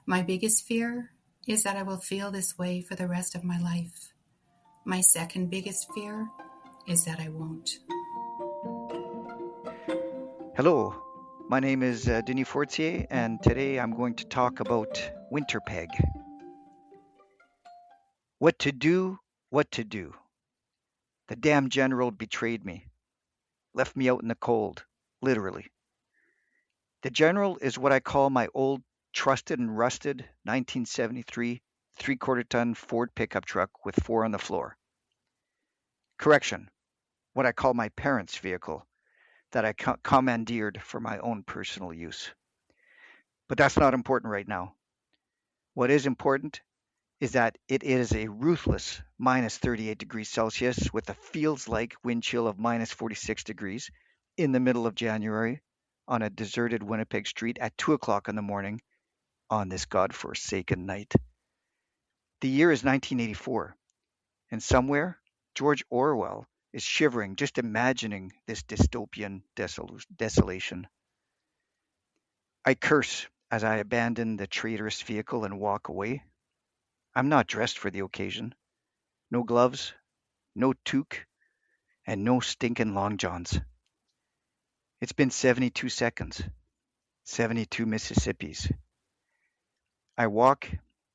My biggest fear is that I will feel this way for the rest of my life. My second biggest fear is that I won't. Hello, my name is Denis Fortier, and today I'm going to talk about winter peg. What to do, what to do. The damn general betrayed me, left me out in the cold, literally. The general is what I call my old, trusted and rusted 1973 3/4 ton Ford pickup truck with 4 on the floor. Correction, what I call my parents' vehicle that I commandeered for my own personal use. But that's not important right now. What is important is that it is a ruthless minus 38 degrees Celsius with a feels-like wind chill of minus 46 degrees in the middle of January on a deserted Winnipeg street at 2 o'clock in the morning on this godforsaken night. The year is 1984, and somewhere George Orwell is shivering just imagining this dystopian desolation. I curse as I abandon the traitorous vehicle and walk away. I'm not dressed for the occasion. No gloves, no toque, and no stinking long johns. It's been 72 seconds, 72 Mississippis. I walk,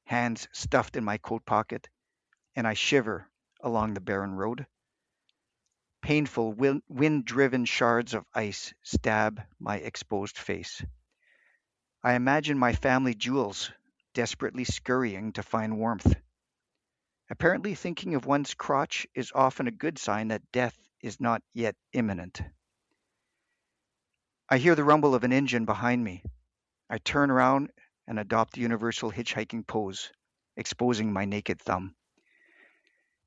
hands stuffed in my coat pocket, and I shiver along the barren road. Painful, wind-driven shards of ice stab my exposed face. I imagine my family jewels desperately scurrying to find warmth. Apparently, thinking of one's crotch is often a good sign that death is not yet imminent. I hear the rumble of an engine behind me. I turn around and adopt the universal hitchhiking pose, exposing my naked thumb.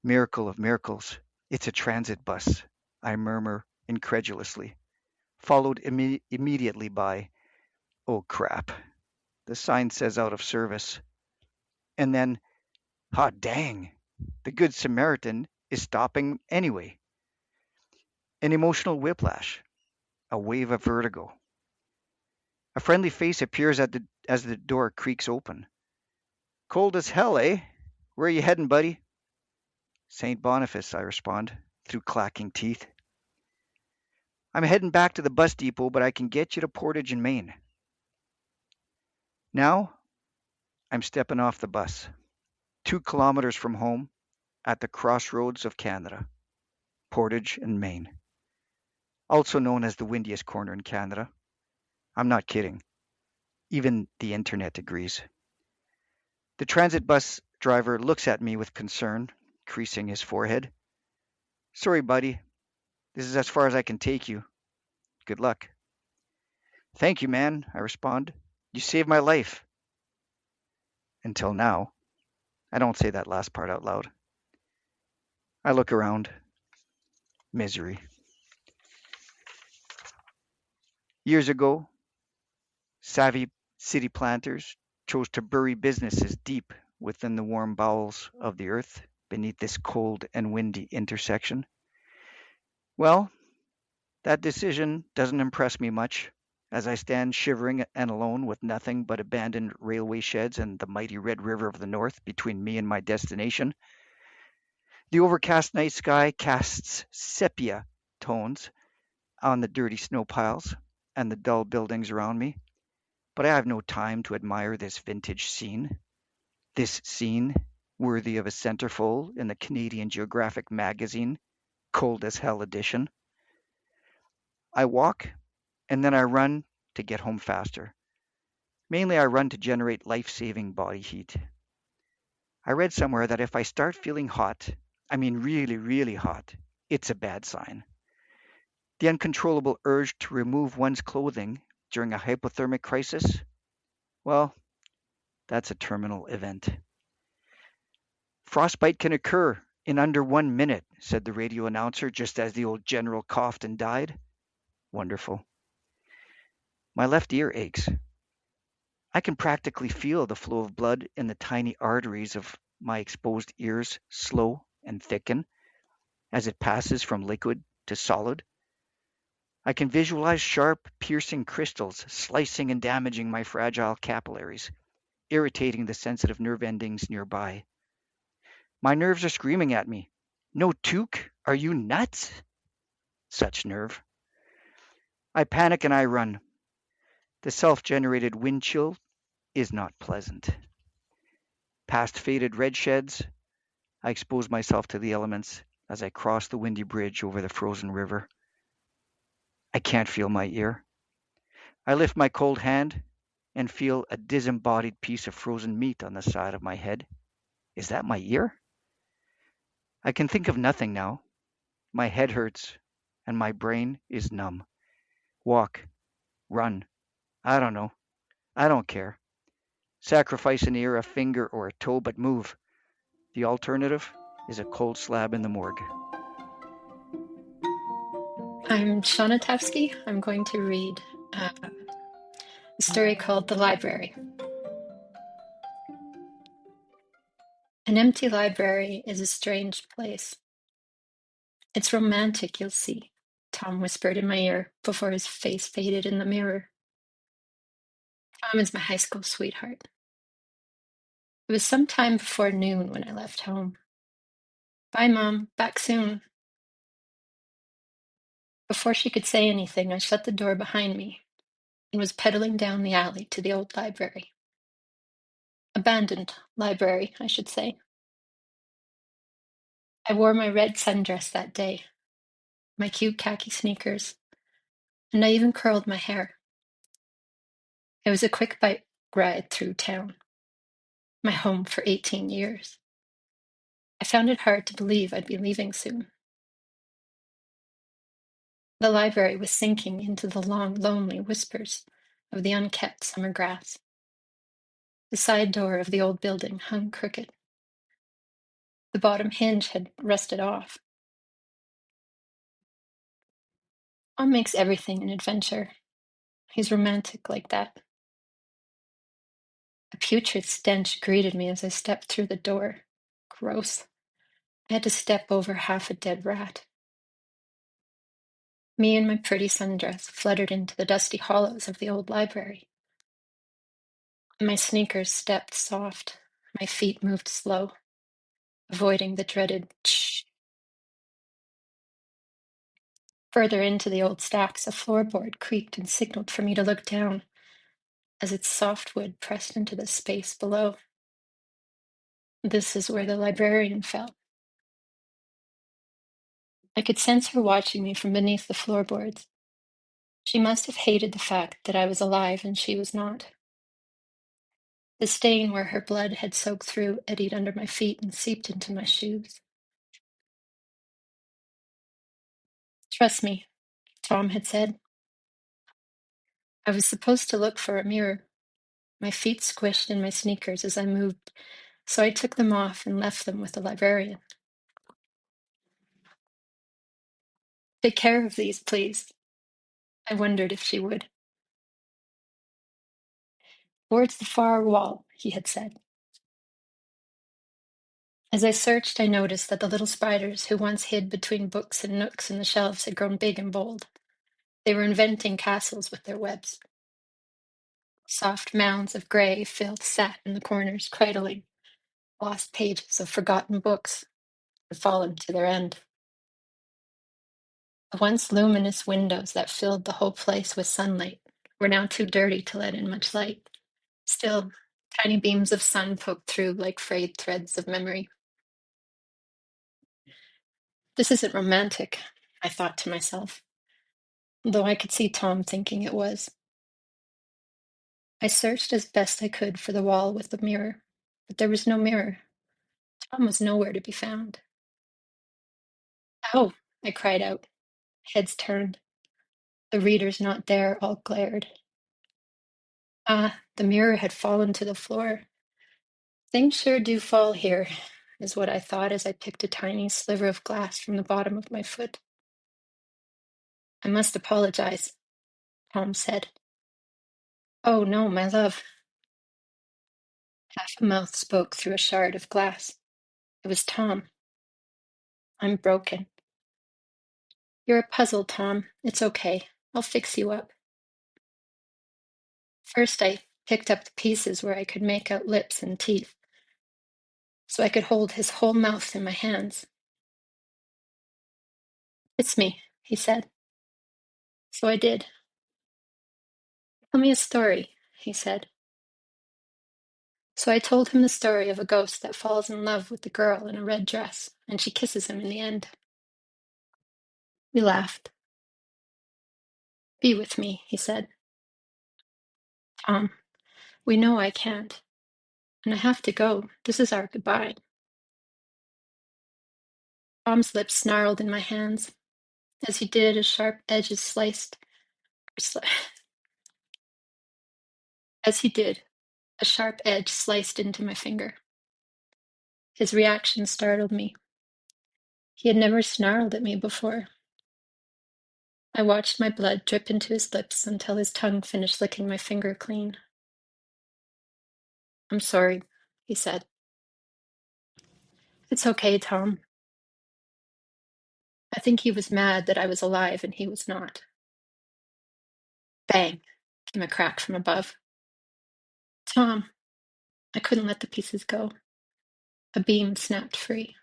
Miracle of miracles, it's a transit bus, I murmur incredulously, followed immediately by, oh crap, the sign says out of service. And then, hot dang, the Good Samaritan is stopping anyway. An emotional whiplash, a wave of vertigo. A friendly face appears as the door creaks open. Cold as hell, eh? Where are you heading, buddy? St. Boniface, I respond, through clacking teeth. I'm heading back to the bus depot, but I can get you to Portage in Maine. Now, I'm stepping off the bus, 2 kilometers from home, at the crossroads of Canada, Portage in Maine, also known as the windiest corner in Canada. I'm not kidding. Even the internet agrees. The transit bus driver looks at me with concern, creasing his forehead. Sorry, buddy. This is as far as I can take you. Good luck. Thank you, man, I respond. You saved my life. Until now. I don't say that last part out loud. I look around. Misery. Years ago, savvy city planters chose to bury businesses deep within the warm bowels of the earth beneath this cold and windy intersection. Well, that decision doesn't impress me much as I stand shivering and alone with nothing but abandoned railway sheds and the mighty Red River of the North between me and my destination. The overcast night sky casts sepia tones on the dirty snow piles and the dull buildings around me, but I have no time to admire this vintage scene. This scene worthy of a centerfold in the Canadian Geographic magazine, Cold as Hell edition. I walk and then I run to get home faster. Mainly I run to generate life-saving body heat. I read somewhere that if I start feeling hot, I mean really, really hot, it's a bad sign. The uncontrollable urge to remove one's clothing during a hypothermic crisis, well, that's a terminal event. Frostbite can occur in under 1 minute, said the radio announcer just as the old general coughed and died. Wonderful. My left ear aches. I can practically feel the flow of blood in the tiny arteries of my exposed ears slow and thicken as it passes from liquid to solid. I can visualize sharp, piercing crystals slicing and damaging my fragile capillaries, irritating the sensitive nerve endings nearby. My nerves are screaming at me. No toque? Are you nuts? Such nerve. I panic and I run. The self-generated wind chill is not pleasant. Past faded red sheds, I expose myself to the elements as I cross the windy bridge over the frozen river. I can't feel my ear. I lift my cold hand and feel a disembodied piece of frozen meat on the side of my head. Is that my ear? I can think of nothing now. My head hurts and my brain is numb. Walk, run, I don't know. I don't care. Sacrifice an ear, a finger, or a toe, but move. The alternative is a cold slab in the morgue. I'm Shawna Tavsky. I'm going to read a story called The Library. An empty library is a strange place. It's romantic, you'll see, Tom whispered in my ear before his face faded in the mirror. Tom is my high school sweetheart. It was some time before noon when I left home. Bye, Mom. Back soon. Before she could say anything, I shut the door behind me and was pedaling down the alley to the old library. Abandoned library, I should say. I wore my red sundress that day, my cute khaki sneakers, and I even curled my hair. It was a quick bike ride through town, my home for 18 years. I found it hard to believe I'd be leaving soon. The library was sinking into the long, lonely whispers of the unkept summer grass. The side door of the old building hung crooked. The bottom hinge had rusted off. Tom makes everything an adventure. He's romantic like that. A putrid stench greeted me as I stepped through the door. Gross. I had to step over half a dead rat. Me and my pretty sundress fluttered into the dusty hollows of the old library. My sneakers stepped soft. My feet moved slow, avoiding the dreaded shh. Further into the old stacks, a floorboard creaked and signaled for me to look down as its soft wood pressed into the space below. This is where the librarian fell. I could sense her watching me from beneath the floorboards. She must have hated the fact that I was alive and she was not. The stain where her blood had soaked through eddied under my feet and seeped into my shoes. Trust me, Tom had said. I was supposed to look for a mirror. My feet squished in my sneakers as I moved, so I took them off and left them with the librarian. Take care of these, please. I wondered if she would. Towards the far wall, he had said. As I searched, I noticed that the little spiders who once hid between books and nooks in the shelves had grown big and bold. They were inventing castles with their webs. Soft mounds of gray filth sat in the corners, cradling lost pages of forgotten books had fallen to their end. The once luminous windows that filled the whole place with sunlight were now too dirty to let in much light. Still, tiny beams of sun poked through like frayed threads of memory. This isn't romantic, I thought to myself, though I could see Tom thinking it was. I searched as best I could for the wall with the mirror, but there was no mirror. Tom was nowhere to be found. "Oh," I cried out. Heads turned. The readers not there all glared. Ah, the mirror had fallen to the floor. Things sure do fall here, is what I thought as I picked a tiny sliver of glass from the bottom of my foot. I must apologize, Tom said. Oh, no, my love. Half a mouth spoke through a shard of glass. It was Tom. I'm broken. You're a puzzle, Tom. It's okay. I'll fix you up. First, I picked up the pieces where I could make out lips and teeth, so I could hold his whole mouth in my hands. Kiss me, he said. So I did. Tell me a story, he said. So I told him the story of a ghost that falls in love with the girl in a red dress, and she kisses him in the end. We laughed. Be with me, he said. Tom, we know I can't, and I have to go. This is our goodbye. Tom's lips snarled in my hands. As he did, a sharp edge sliced into my finger. His reaction startled me. He had never snarled at me before. I watched my blood drip into his lips until his tongue finished licking my finger clean. I'm sorry, he said. It's okay, Tom. I think he was mad that I was alive and he was not. Bang, came a crack from above. Tom, I couldn't let the pieces go. A beam snapped free.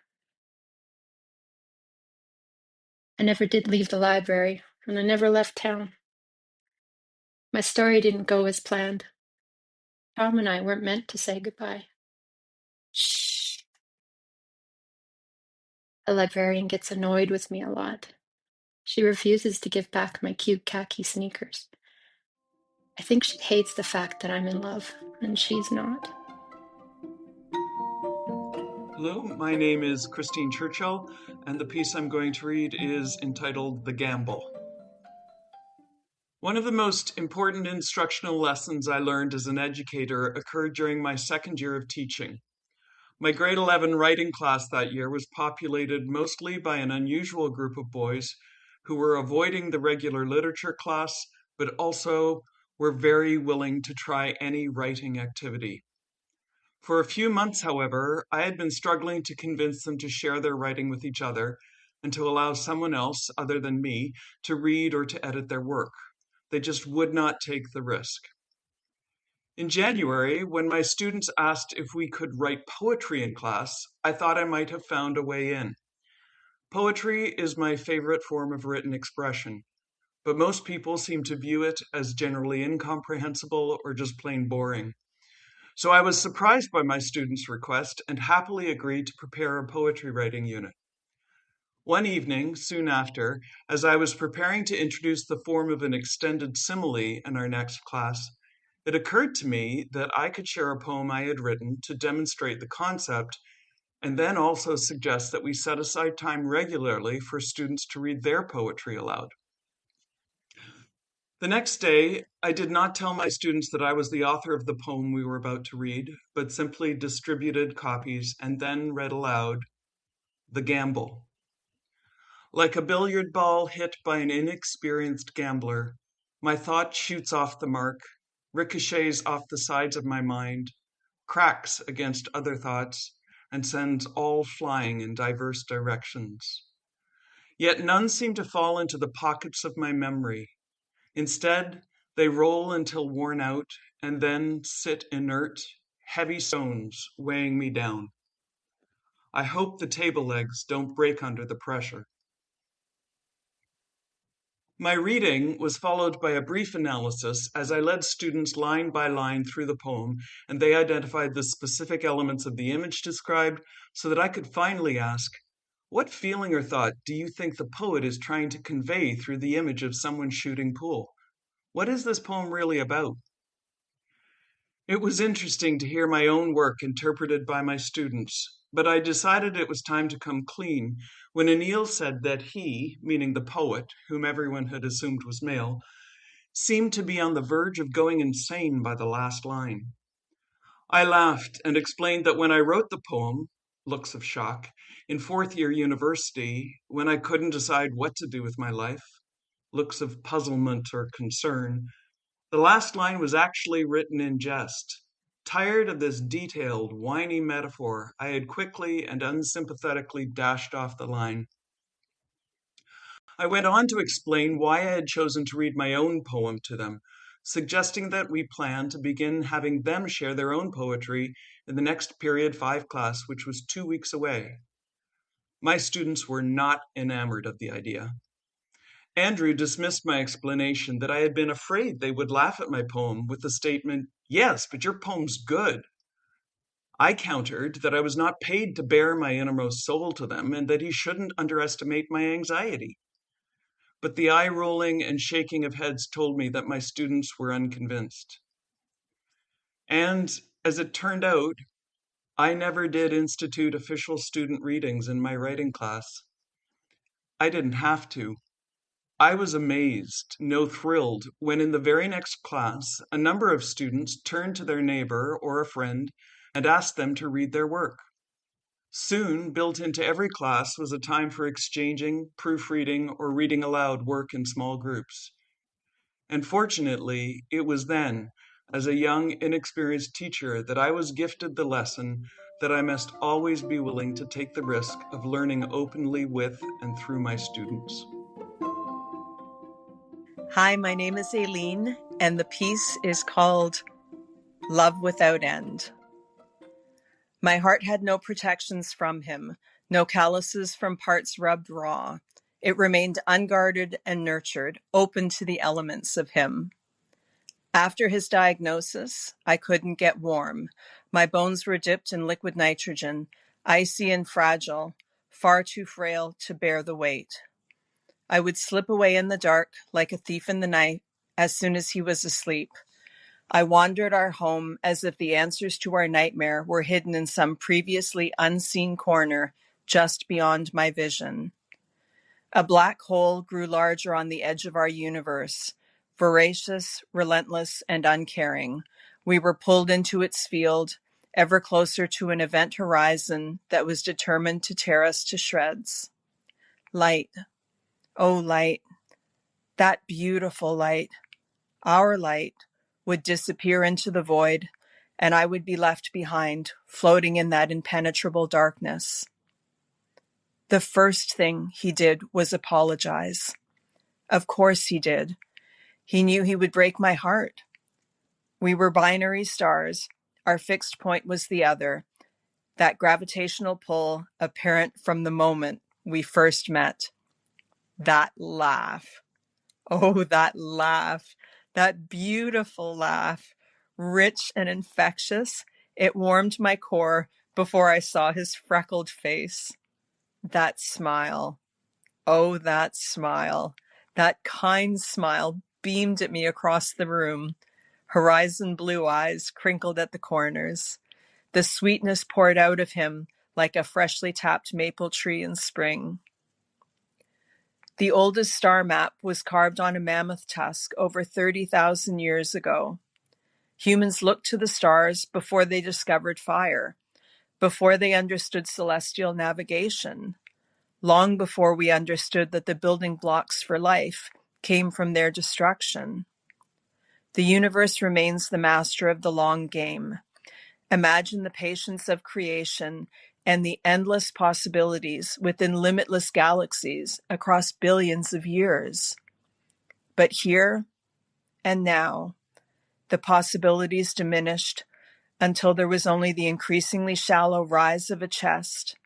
I never did leave the library, and I never left town. My story didn't go as planned. Tom and I weren't meant to say goodbye. Shh. The librarian gets annoyed with me a lot. She refuses to give back my cute khaki sneakers. I think she hates the fact that I'm in love, and she's not. Hello, my name is Churchill, and the piece I'm going to read is entitled The Gamble. One of the most important instructional lessons I learned as an educator occurred during my second year of teaching. My grade 11 writing class that year was populated mostly by an unusual group of boys who were avoiding the regular literature class, but also were very willing to try any writing activity. For a few months, however, I had been struggling to convince them to share their writing with each other and to allow someone else, other than me, to read or to edit their work. They just would not take the risk. In January, when my students asked if we could write poetry in class, I thought I might have found a way in. Poetry is my favorite form of written expression, but most people seem to view it as generally incomprehensible or just plain boring. So I was surprised by my students' request and happily agreed to prepare a poetry writing unit. One evening, soon after, as I was preparing to introduce the form of an extended simile in our next class, it occurred to me that I could share a poem I had written to demonstrate the concept, and then also suggest that we set aside time regularly for students to read their poetry aloud. The next day, I did not tell my students that I was the author of the poem we were about to read, but simply distributed copies and then read aloud, The Gamble. Like a billiard ball hit by an inexperienced gambler, my thought shoots off the mark, ricochets off the sides of my mind, cracks against other thoughts, and sends all flying in diverse directions. Yet none seem to fall into the pockets of my memory. Instead, they roll until worn out, and then sit inert, heavy stones weighing me down. I hope the table legs don't break under the pressure. My reading was followed by a brief analysis as I led students line by line through the poem, and they identified the specific elements of the image described so that I could finally ask, what feeling or thought do you think the poet is trying to convey through the image of someone shooting pool? What is this poem really about? It was interesting to hear my own work interpreted by my students, but I decided it was time to come clean when Anil said that he, meaning the poet, whom everyone had assumed was male, seemed to be on the verge of going insane by the last line. I laughed and explained that when I wrote the poem, Looks of Shock, in fourth year university, when I couldn't decide what to do with my life, looks of puzzlement or concern, the last line was actually written in jest. Tired of this detailed, whiny metaphor, I had quickly and unsympathetically dashed off the line. I went on to explain why I had chosen to read my own poem to them, suggesting that we plan to begin having them share their own poetry in the next period 5 class, which was 2 weeks away. My students were not enamored of the idea. Andrew dismissed my explanation that I had been afraid they would laugh at my poem with the statement, "Yes, but your poem's good." I countered that I was not paid to bare my innermost soul to them and that he shouldn't underestimate my anxiety. But the eye-rolling and shaking of heads told me that my students were unconvinced. And as it turned out, I never did institute official student readings in my writing class. I didn't have to. I was amazed, no thrilled, when in the very next class, a number of students turned to their neighbor or a friend and asked them to read their work. Soon, built into every class was a time for exchanging, proofreading, or reading aloud work in small groups. And fortunately, it was then, as a young, inexperienced teacher, that I was gifted the lesson that I must always be willing to take the risk of learning openly with and through my students. Hi, my name is Aileen, and the piece is called Love Without End. My heart had no protections from him, no calluses from parts rubbed raw. It remained unguarded and nurtured, open to the elements of him. After his diagnosis, I couldn't get warm. My bones were dipped in liquid nitrogen, icy and fragile, far too frail to bear the weight. I would slip away in the dark like a thief in the night as soon as he was asleep. I wandered our home as if the answers to our nightmare were hidden in some previously unseen corner just beyond my vision. A black hole grew larger on the edge of our universe, voracious, relentless, and uncaring. We were pulled into its field, ever closer to an event horizon that was determined to tear us to shreds. Light, oh light, that beautiful light, our light, would disappear into the void, and I would be left behind, floating in that impenetrable darkness. The first thing he did was apologize. Of course he did. He knew he would break my heart. We were binary stars. Our fixed point was the other, that gravitational pull apparent from the moment we first met. That laugh. Oh, that laugh. That beautiful laugh. Rich and infectious, it warmed my core before I saw his freckled face. That smile. Oh, that smile. That kind smile beamed at me across the room. Horizon blue eyes crinkled at the corners. The sweetness poured out of him like a freshly tapped maple tree in spring. The oldest star map was carved on a mammoth tusk over 30,000 years ago. Humans looked to the stars before they discovered fire, before they understood celestial navigation, long before we understood that the building blocks for life came from their destruction. The universe remains the master of the long game. Imagine the patience of creation and the endless possibilities within limitless galaxies across billions of years. But here and now, the possibilities diminished until there was only the increasingly shallow rise of a chest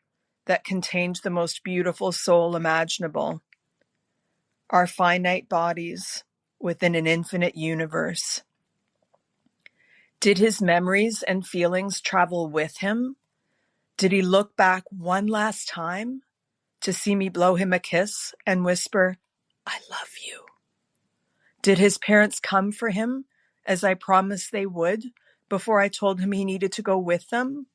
that contained the most beautiful soul imaginable. Our finite bodies within an infinite universe. Did his memories and feelings travel with him? Did he look back one last time to see me blow him a kiss and whisper, "I love you"? Did his parents come for him, as I promised they would, before I told him he needed to go with them?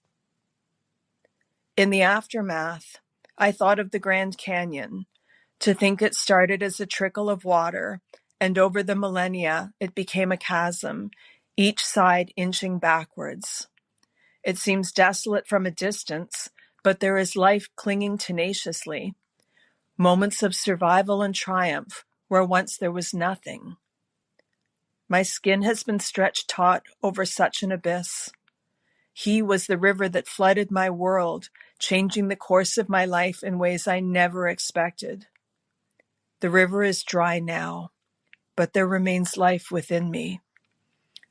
In the aftermath, I thought of the Grand Canyon, to think it started as a trickle of water, and over the millennia it became a chasm, each side inching backwards. It seems desolate from a distance, but there is life clinging tenaciously. Moments of survival and triumph where once there was nothing. My skin has been stretched taut over such an abyss. He was the river that flooded my world, changing the course of my life in ways I never expected. The river is dry now, but there remains life within me.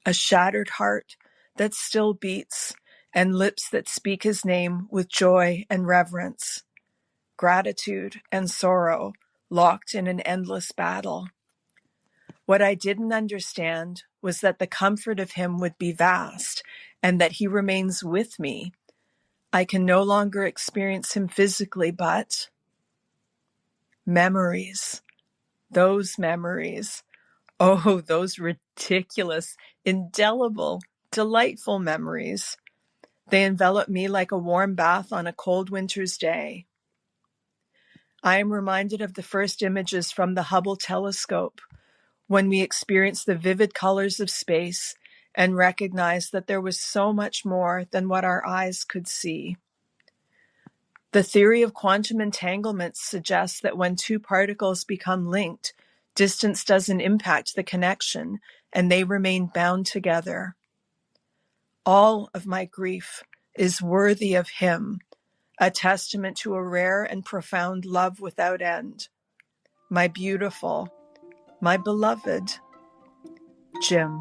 A shattered heart that still beats, and lips that speak his name with joy and reverence. Gratitude and sorrow locked in an endless battle. What I didn't understand was that the comfort of him would be vast, and that he remains with me. I can no longer experience him physically, but memories. Those memories. Oh, those ridiculous, indelible, delightful memories. They envelop me like a warm bath on a cold winter's day. I am reminded of the first images from the Hubble telescope, when we experienced the vivid colors of space and recognized that there was so much more than what our eyes could see. The theory of quantum entanglement suggests that when two particles become linked, distance doesn't impact the connection, and they remain bound together. All of my grief is worthy of him, a testament to a rare and profound love without end. My beautiful, my beloved, Jim.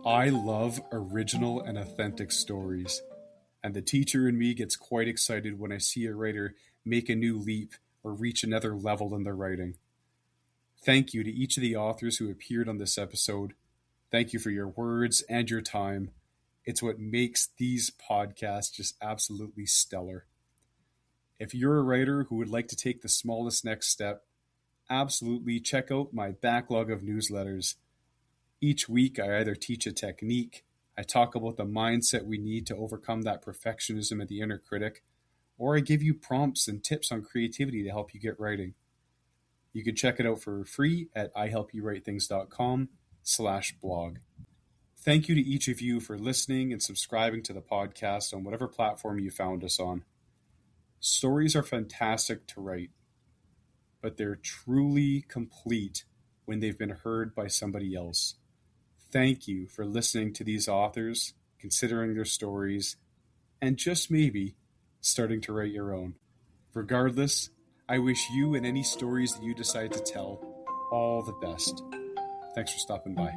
I love original and authentic stories, and the teacher in me gets quite excited when I see a writer make a new leap or reach another level in their writing. Thank you to each of the authors who appeared on this episode. Thank you for your words and your time. It's what makes these podcasts just absolutely stellar. If you're a writer who would like to take the smallest next step, absolutely check out my backlog of newsletters. Each week, I either teach a technique, I talk about the mindset we need to overcome that perfectionism and the inner critic, or I give you prompts and tips on creativity to help you get writing. You can check it out for free at ihelpyourwritethings.com/blog. Thank you to each of you for listening and subscribing to the podcast on whatever platform you found us on. Stories are fantastic to write, but they're truly complete when they've been heard by somebody else. Thank you for listening to these authors, considering their stories, and just maybe starting to write your own. Regardless, I wish you and any stories that you decide to tell all the best. Thanks for stopping by.